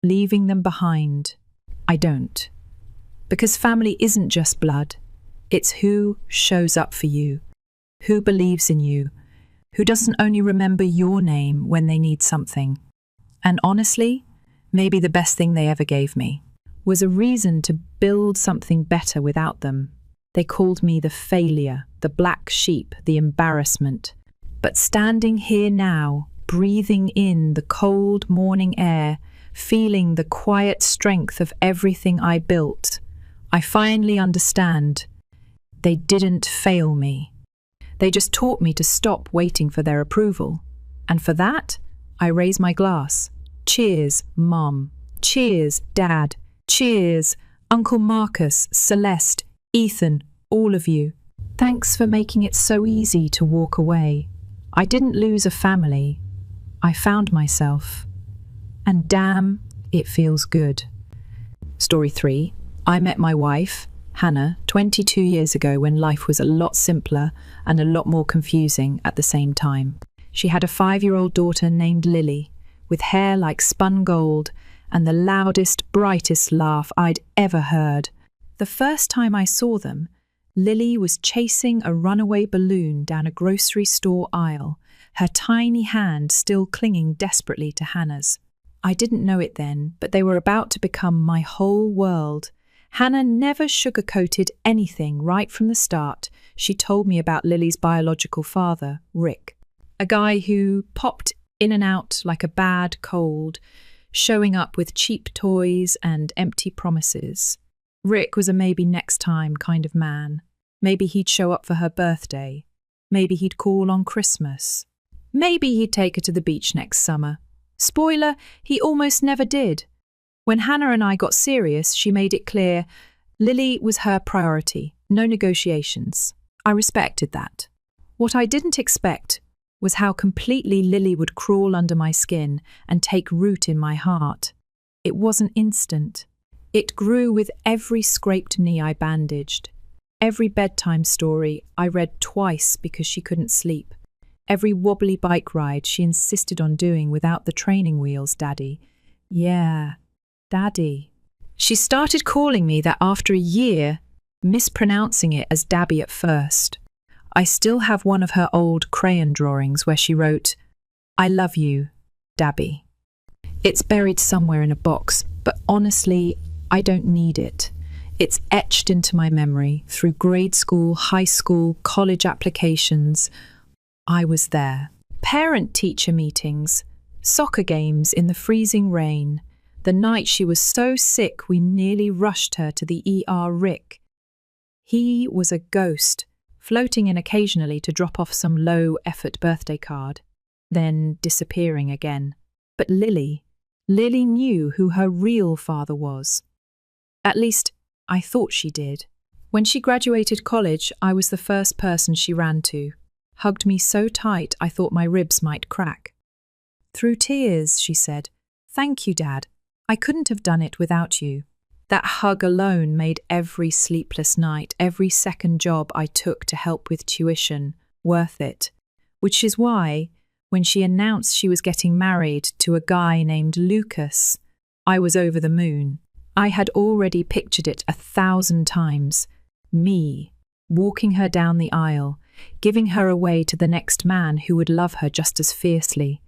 Speaker 1: leaving them behind. I don't. Because family isn't just blood. It's who shows up for you, who believes in you, who doesn't only remember your name when they need something. And honestly, maybe the best thing they ever gave me was a reason to build something better without them. They called me the failure, the black sheep, the embarrassment. But standing here now, breathing in the cold morning air, feeling the quiet strength of everything I built, I finally understand. They didn't fail me. They just taught me to stop waiting for their approval. And for that, I raise my glass. Cheers, Mom. Cheers, Dad. Cheers, Uncle Marcus, Celeste, Ethan, all of you. Thanks for making it so easy to walk away. I didn't lose a family. I found myself. And damn, it feels good. Story 3. I met my wife, Hannah, 22 years ago when life was a lot simpler and a lot more confusing at the same time. She had a 5-year-old daughter named Lily, with hair like spun gold and the loudest, brightest laugh I'd ever heard. The first time I saw them, Lily was chasing a runaway balloon down a grocery store aisle, her tiny hand still clinging desperately to Hannah's. I didn't know it then, but they were about to become my whole world. Hannah never sugarcoated anything right from the start. She told me about Lily's biological father, Rick, a guy who popped in and out like a bad cold, showing up with cheap toys and empty promises. Rick was a maybe next time kind of man. Maybe he'd show up for her birthday. Maybe he'd call on Christmas. Maybe he'd take her to the beach next summer. Spoiler, he almost never did. When Hannah and I got serious, she made it clear Lily was her priority, no negotiations. I respected that. What I didn't expect was how completely Lily would crawl under my skin and take root in my heart. It wasn't instant. It grew with every scraped knee I bandaged, every bedtime story I read twice because she couldn't sleep, every wobbly bike ride she insisted on doing without the training wheels, Daddy. Yeah, Daddy. She started calling me that after a year, mispronouncing it as Dabby at first. I still have one of her old crayon drawings where she wrote, "I love you, Dabby." It's buried somewhere in a box, but honestly, I don't need it. It's etched into my memory through grade school, high school, college applications. I was there. Parent-teacher meetings, soccer games in the freezing rain. The night she was so sick we nearly rushed her to the ER. Rick. He was a ghost, floating in occasionally to drop off some low-effort birthday card, then disappearing again. But Lily knew who her real father was. At least, I thought she did. When she graduated college, I was the first person she ran to, hugged me so tight I thought my ribs might crack. Through tears, she said, "Thank you, Dad. I couldn't have done it without you." That hug alone made every sleepless night, every second job I took to help with tuition, worth it. Which is why, When she announced she was getting married to a guy named Lucas, I was over the moon. I had already pictured it 1,000 times. Me, walking her down the aisle, giving her away to the next man who would love her just as fiercely.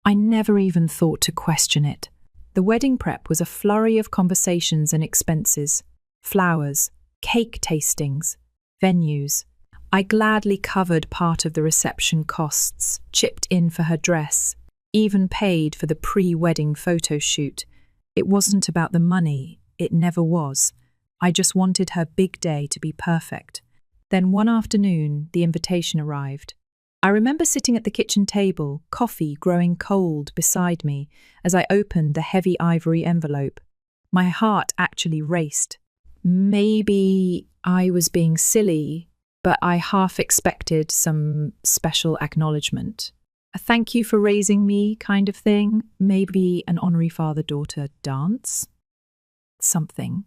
Speaker 1: I never even thought to question it. The wedding prep was a flurry of conversations and expenses. Flowers, cake tastings, venues. I gladly covered part of the reception costs, chipped in for her dress, even paid for the pre-wedding photo shoot. It wasn't about the money, it never was. I just wanted her big day to be perfect. Then one afternoon, the invitation arrived. I remember sitting at the kitchen table, coffee growing cold beside me as I opened the heavy ivory envelope. My heart actually raced. Maybe I was being silly, but I half expected some special acknowledgement. A thank you for raising me kind of thing. Maybe an honorary father-daughter dance? Something.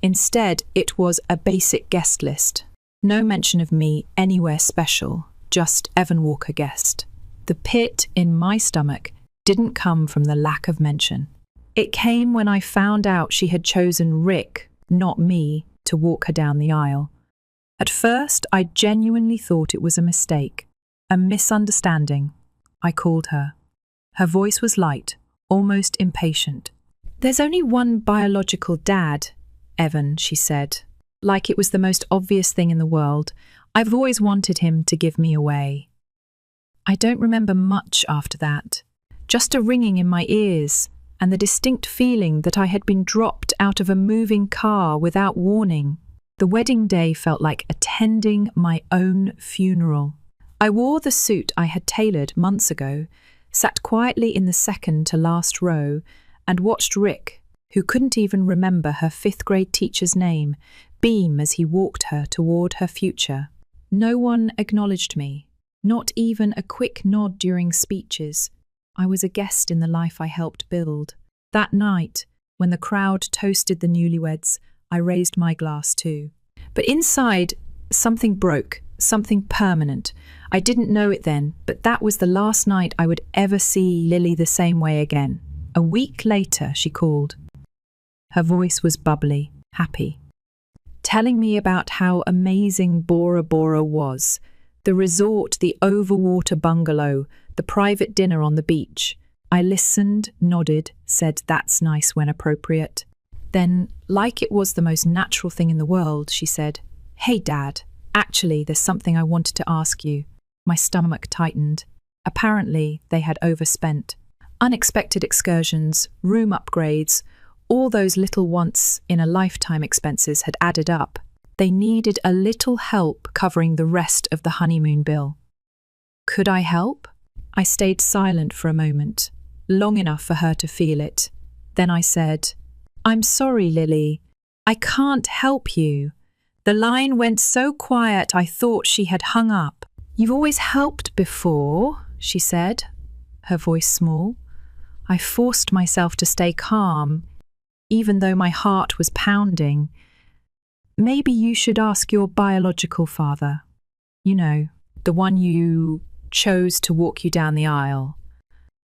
Speaker 1: Instead, it was a basic guest list. No mention of me anywhere special, just Evan Walker guest. The pit in my stomach didn't come from the lack of mention. It came when I found out she had chosen Rick, not me, to walk her down the aisle. At first, I genuinely thought it was a mistake, a misunderstanding. I called her. Her voice was light, almost impatient. "There's only one biological dad, Evan," she said, like it was the most obvious thing in the world. "I've always wanted him to give me away." I don't remember much after that, just a ringing in my ears and the distinct feeling that I had been dropped out of a moving car without warning. The wedding day felt like attending my own funeral. I wore the suit I had tailored months ago, sat quietly in the second to last row, and watched Rick, who couldn't even remember her 5th grade teacher's name, beam as he walked her toward her future. No one acknowledged me, not even a quick nod during speeches. I was a guest in the life I helped build. That night, when the crowd toasted the newlyweds, I raised my glass too. But inside, something broke, something permanent. I didn't know it then, but that was the last night I would ever see Lily the same way again. A week later, she called. Her voice was bubbly, happy, telling me about how amazing Bora Bora was, the resort, the overwater bungalow, the private dinner on the beach. I listened, nodded, said that's nice when appropriate. Then, like it was the most natural thing in the world, she said, "Hey Dad, actually there's something I wanted to ask you." My stomach tightened. Apparently they had overspent. Unexpected excursions, room upgrades, all those little once-in-a-lifetime expenses had added up. They needed a little help covering the rest of the honeymoon bill. Could I help? I stayed silent for a moment, long enough for her to feel it. Then I said, "I'm sorry, Lily. I can't help you." The line went so quiet I thought she had hung up. "You've always helped before," she said, her voice small. I forced myself to stay calm, even though my heart was pounding. "Maybe you should ask your biological father. You know, the one you chose to walk you down the aisle."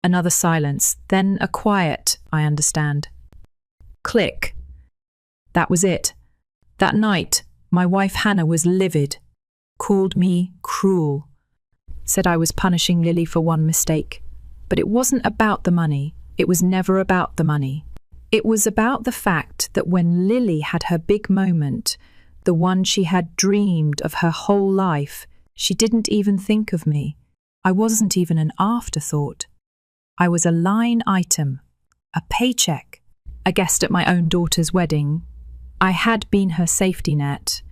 Speaker 1: Another silence, then a quiet, "I understand." Click. That was it. That night, my wife Hannah was livid, called me cruel, said I was punishing Lily for one mistake. But it wasn't about the money. It was never about the money. It was about the fact that when Lily had her big moment, the one she had dreamed of her whole life, she didn't even think of me. I wasn't even an afterthought. I was a line item, a paycheck, a guest at my own daughter's wedding. I had been her safety net,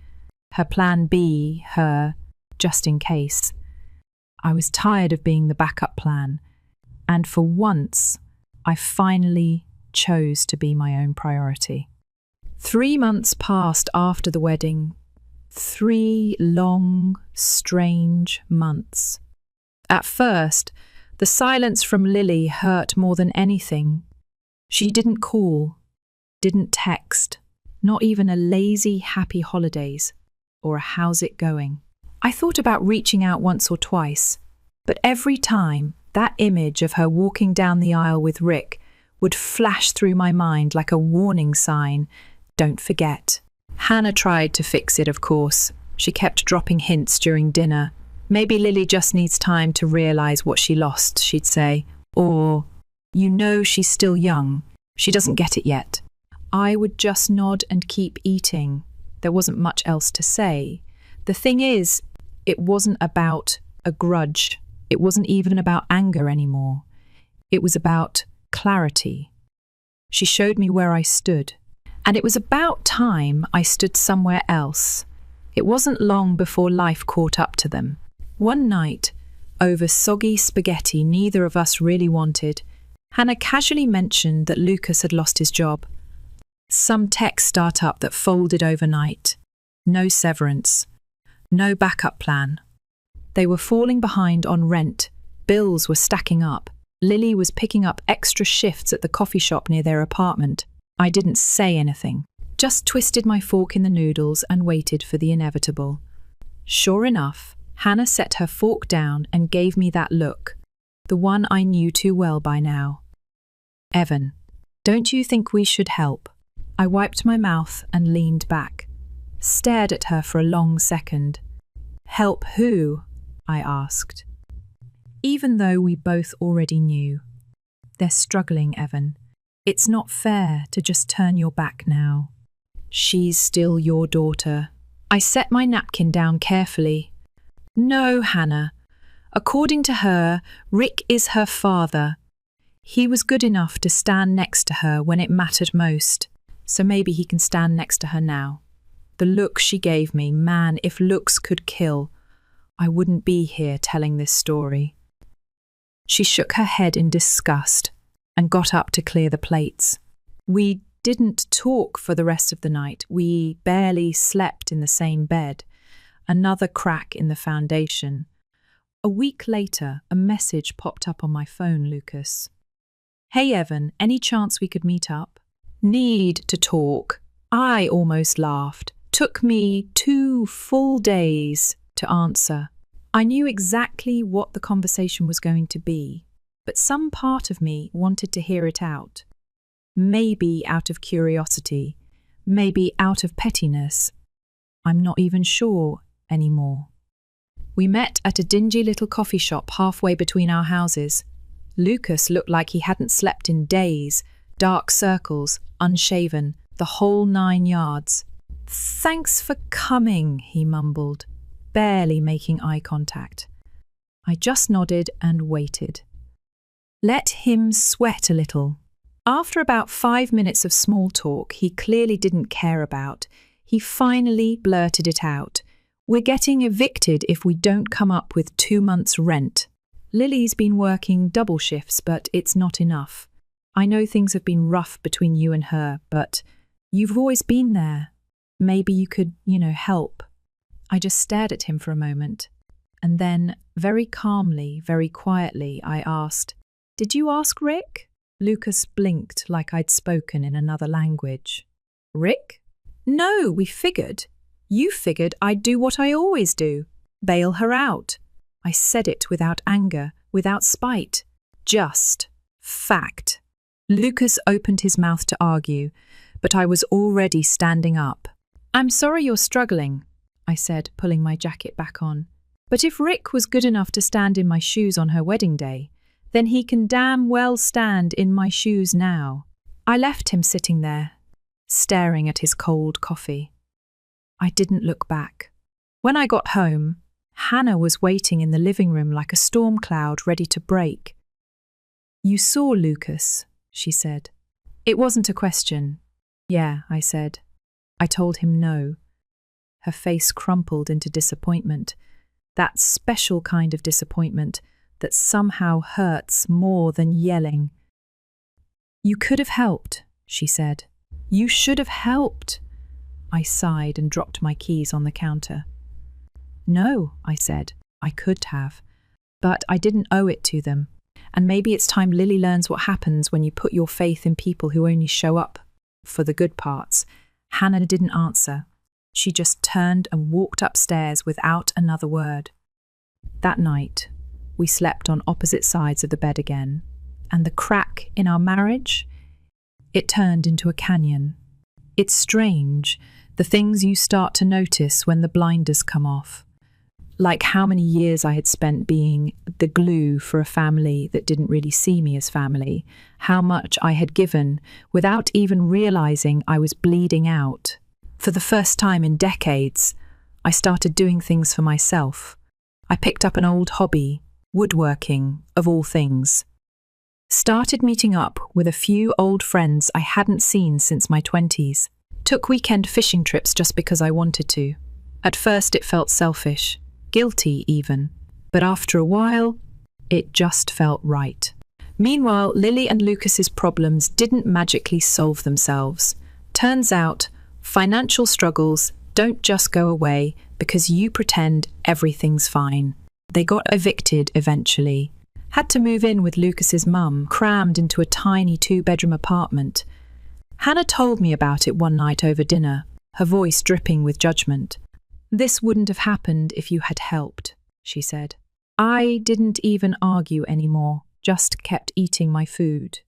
Speaker 1: her plan B, her just in case. I was tired of being the backup plan, and for once, I finally chose to be my own priority. 3 months passed after the wedding. 3 long, strange months. At first, the silence from Lily hurt more than anything. She didn't call, didn't text, not even a lazy happy holidays or a how's it going. I thought about reaching out once or twice, But every time, that image of her walking down the aisle with Rick would flash through my mind like a warning sign. Don't forget. Hannah tried to fix it, of course. She kept dropping hints during dinner. Maybe Lily just needs time to realize what she lost, she'd say. Or, she's still young. She doesn't get it yet. I would just nod and keep eating. There wasn't much else to say. The thing is, it wasn't about a grudge. It wasn't even about anger anymore. It was about clarity. She showed me where I stood. And it was about time I stood somewhere else. It wasn't long before life caught up to them. One night, over soggy spaghetti neither of us really wanted, Hannah casually mentioned that Lucas had lost his job. Some tech startup that folded overnight. No severance. No backup plan. They were falling behind on rent. Bills were stacking up. Lily was picking up extra shifts at the coffee shop near their apartment. I didn't say anything, just twisted my fork in the noodles and waited for the inevitable. Sure enough, Hannah set her fork down and gave me that look, the one I knew too well by now. Evan, don't you think we should help? I wiped my mouth and leaned back, stared at her for a long second. Help who? I asked. Even though we both already knew. They're struggling, Evan. It's not fair to just turn your back now. She's still your daughter. I set my napkin down carefully. No, Hannah. According to her, Rick is her father. He was good enough to stand next to her when it mattered most, so maybe he can stand next to her now. The look she gave me, man, if looks could kill, I wouldn't be here telling this story. She shook her head in disgust and got up to clear the plates. We didn't talk for the rest of the night. We barely slept in the same bed. Another crack in the foundation. A week later, a message popped up on my phone, Lucas. Hey Evan, any chance we could meet up? Need to talk. I almost laughed. Took me 2 full days to answer. I knew exactly what the conversation was going to be, but some part of me wanted to hear it out. Maybe out of curiosity, maybe out of pettiness. I'm not even sure anymore. We met at a dingy little coffee shop halfway between our houses. Lucas looked like he hadn't slept in days, dark circles, unshaven, the whole 9 yards. Thanks for coming, he mumbled, barely making eye contact. I just nodded and waited. Let him sweat a little. After about 5 minutes of small talk he clearly didn't care about, he finally blurted it out. We're getting evicted if we don't come up with 2 months' rent. Lily's been working double shifts, but it's not enough. I know things have been rough between you and her, but you've always been there. Maybe you could, help. I just stared at him for a moment, and then, very calmly, very quietly, I asked, Did you ask Rick? Lucas blinked like I'd spoken in another language. Rick? No, we figured. You figured I'd do what I always do, bail her out. I said it without anger, without spite. Just fact. Lucas opened his mouth to argue, but I was already standing up. I'm sorry you're struggling, I said, pulling my jacket back on. But if Rick was good enough to stand in my shoes on her wedding day, then he can damn well stand in my shoes now. I left him sitting there, staring at his cold coffee. I didn't look back. When I got home, Hannah was waiting in the living room like a storm cloud ready to break. You saw Lucas, she said. It wasn't a question. Yeah, I said. I told him no. Her face crumpled into disappointment, that special kind of disappointment that somehow hurts more than yelling. You could have helped, she said. You should have helped. I sighed and dropped my keys on the counter. No, I said, I could have, but I didn't owe it to them. And maybe it's time Lily learns what happens when you put your faith in people who only show up for the good parts. Hannah didn't answer. She just turned and walked upstairs without another word. That night, we slept on opposite sides of the bed again. And the crack in our marriage? It turned into a canyon. It's strange, the things you start to notice when the blinders come off. Like how many years I had spent being the glue for a family that didn't really see me as family, how much I had given without even realizing I was bleeding out. For the first time in decades, I started doing things for myself. I picked up an old hobby, woodworking, of all things. Started meeting up with a few old friends I hadn't seen since my 20s. Took weekend fishing trips just because I wanted to. At first it felt selfish. Guilty even, but after a while, it just felt right. Meanwhile, Lily and Lucas's problems didn't magically solve themselves. Turns out, financial struggles don't just go away because you pretend everything's fine. They got evicted eventually. Had to move in with Lucas's mum, crammed into a tiny 2-bedroom apartment. Hannah told me about it one night over dinner, her voice dripping with judgment. "This wouldn't have happened if you had helped," she said. I didn't even argue anymore, just kept eating my food.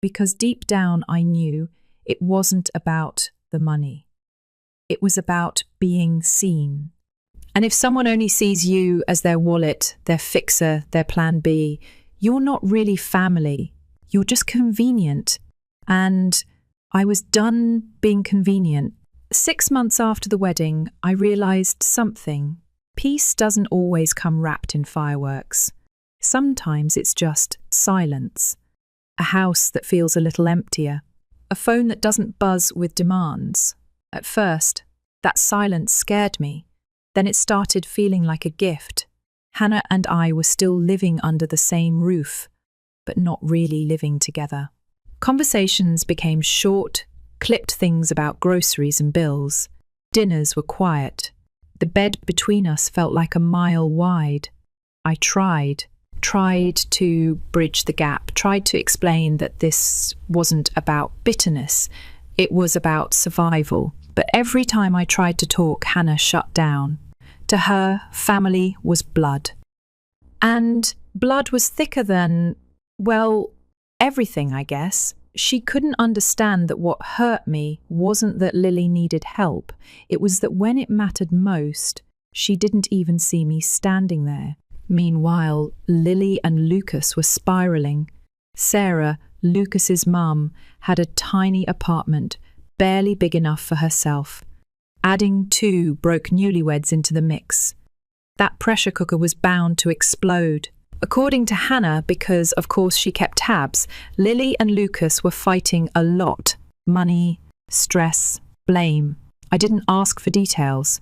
Speaker 1: Because deep down I knew it wasn't about the money. It was about being seen. And if someone only sees you as their wallet, their fixer, their plan B, you're not really family. You're just convenient. And I was done being convenient. 6 months after the wedding, I realized something. Peace doesn't always come wrapped in fireworks. Sometimes it's just silence. A house that feels a little emptier. A phone that doesn't buzz with demands. At first, that silence scared me. Then it started feeling like a gift. Hannah and I were still living under the same roof, but not really living together. Conversations became short, clipped things about groceries and bills. Dinners were quiet. The bed between us felt like a mile wide. I tried to bridge the gap, tried to explain that this wasn't about bitterness, it was about survival. But every time I tried to talk, Hannah shut down. To her, family was blood. And blood was thicker than, well, everything, I guess. She couldn't understand that what hurt me wasn't that Lily needed help. It was that when it mattered most, she didn't even see me standing there. Meanwhile, Lily and Lucas were spiraling. Sarah, Lucas's mum, had a tiny apartment, barely big enough for herself. Adding 2 broke newlyweds into the mix. That pressure cooker was bound to explode. According to Hannah, because of course she kept tabs, Lily and Lucas were fighting a lot. Money, stress, blame. I didn't ask for details,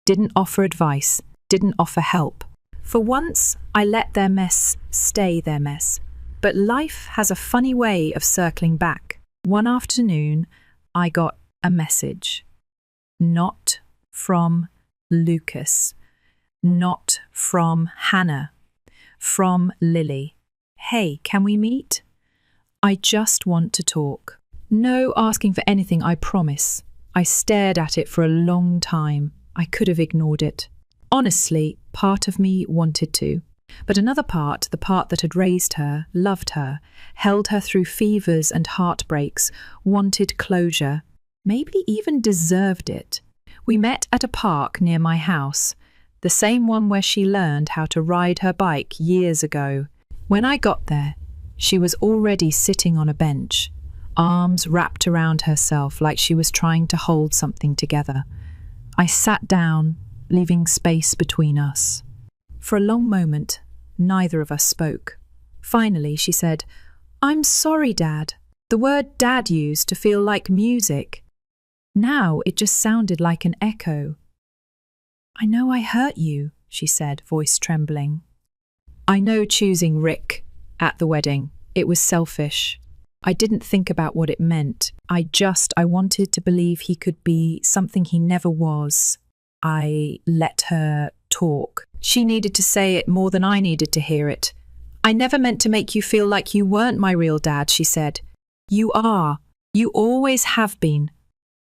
Speaker 1: didn't offer advice, didn't offer help. For once, I let their mess stay their mess. But life has a funny way of circling back. One afternoon, I got a message. Not from Lucas. Not from Hannah. From Lily. "Hey, can we meet? I just want to talk." No asking for anything, I promise. I stared at it for a long time. I could have ignored it. Honestly, part of me wanted to. But another part, the part that had raised her, loved her, held her through fevers and heartbreaks, wanted closure, maybe even deserved it. We met at a park near my house. The same one where she learned how to ride her bike years ago. When I got there, she was already sitting on a bench, arms wrapped around herself like she was trying to hold something together. I sat down, leaving space between us. For a long moment, neither of us spoke. Finally, she said, "I'm sorry, Dad." The word Dad used to feel like music. Now it just sounded like an echo. "I know I hurt you," she said, voice trembling. I know choosing Rick at the wedding, it was selfish. I didn't think about what it meant. I wanted to believe he could be something he never was. I let her talk. She needed to say it more than I needed to hear it. "I never meant to make you feel like you weren't my real dad," she said. "You are. You always have been."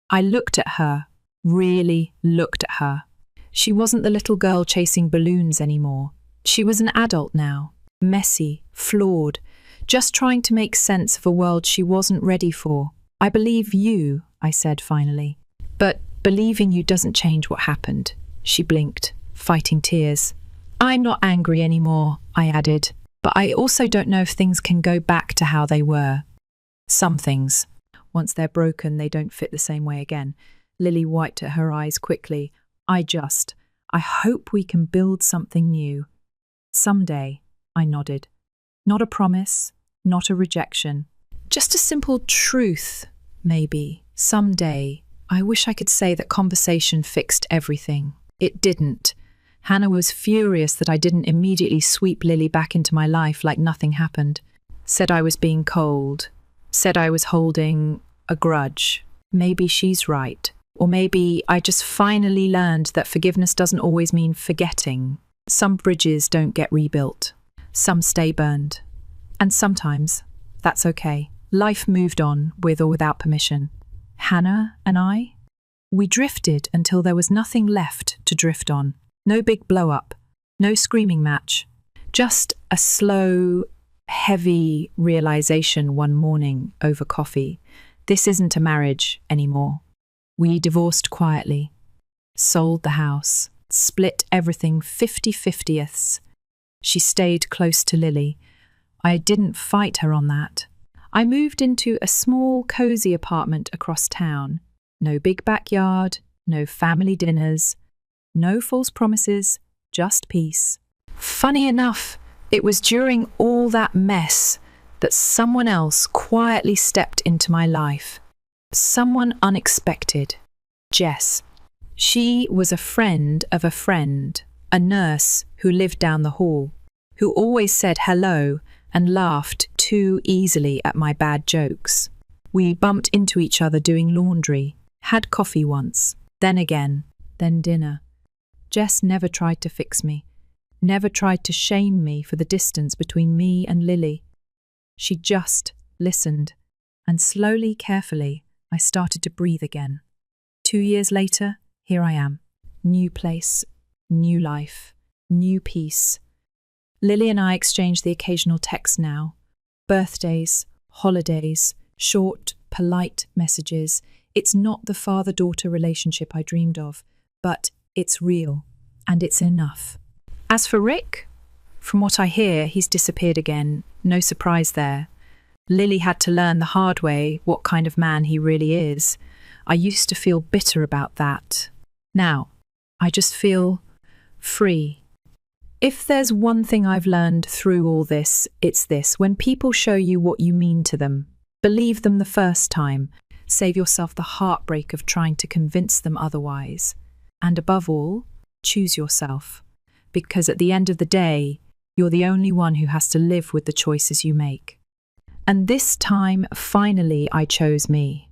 Speaker 1: I looked at her, really looked at her. She wasn't the little girl chasing balloons anymore. She was an adult now. messy, flawed, just trying to make sense of a world she wasn't ready for. "I believe you," I said finally. "But believing you doesn't change what happened." She blinked, fighting tears. "I'm not angry anymore," I added, "but I also don't know if things can go back to how they were." "Some things. Once they're broken, they don't fit the same way again." Lily wiped at her eyes quickly. I hope we can build something new." "Someday," I nodded. "Not a promise, not a rejection. Just a simple truth, maybe. Someday." I wish I could say that conversation fixed everything. It didn't. Hannah was furious that I didn't immediately sweep Lily back into my life like nothing happened. Said I was being cold. Said I was holding a grudge. Maybe she's right. Or maybe I just finally learned that forgiveness doesn't always mean forgetting. Some bridges don't get rebuilt. Some stay burned. And sometimes that's okay. Life moved on, with or without permission. Hannah and I, we drifted until there was nothing left to drift on. No big blow-up, no screaming match. Just a slow, heavy realization one morning over coffee. This isn't a marriage anymore. We divorced quietly, sold the house, split everything 50/50ths. She stayed close to Lily. I didn't fight her on that. I moved into a small, cozy apartment across town. No big backyard, no family dinners, no false promises, just peace. Funny enough, it was during all that mess that someone else quietly stepped into my life. Someone unexpected. Jess. She was a friend of a friend, a nurse who lived down the hall, who always said hello and laughed too easily at my bad jokes. We bumped into each other doing laundry, had coffee once, then again, then dinner. Jess never tried to fix me, never tried to shame me for the distance between me and Lily. She just listened, and slowly, carefully, I started to breathe again. 2 years later, here I am. New place, new life, new peace. Lily and I exchange the occasional text now. Birthdays, holidays, short, polite messages. It's not the father-daughter relationship I dreamed of, but it's real, and it's enough. As for Rick, from what I hear, he's disappeared again. No surprise there. Lily had to learn the hard way what kind of man he really is. I used to feel bitter about that. Now, I just feel free. If there's one thing I've learned through all this, it's this. When people show you what you mean to them, believe them the first time. Save yourself the heartbreak of trying to convince them otherwise. And above all, choose yourself. Because at the end of the day, you're the only one who has to live with the choices you make. And this time, finally, I chose me.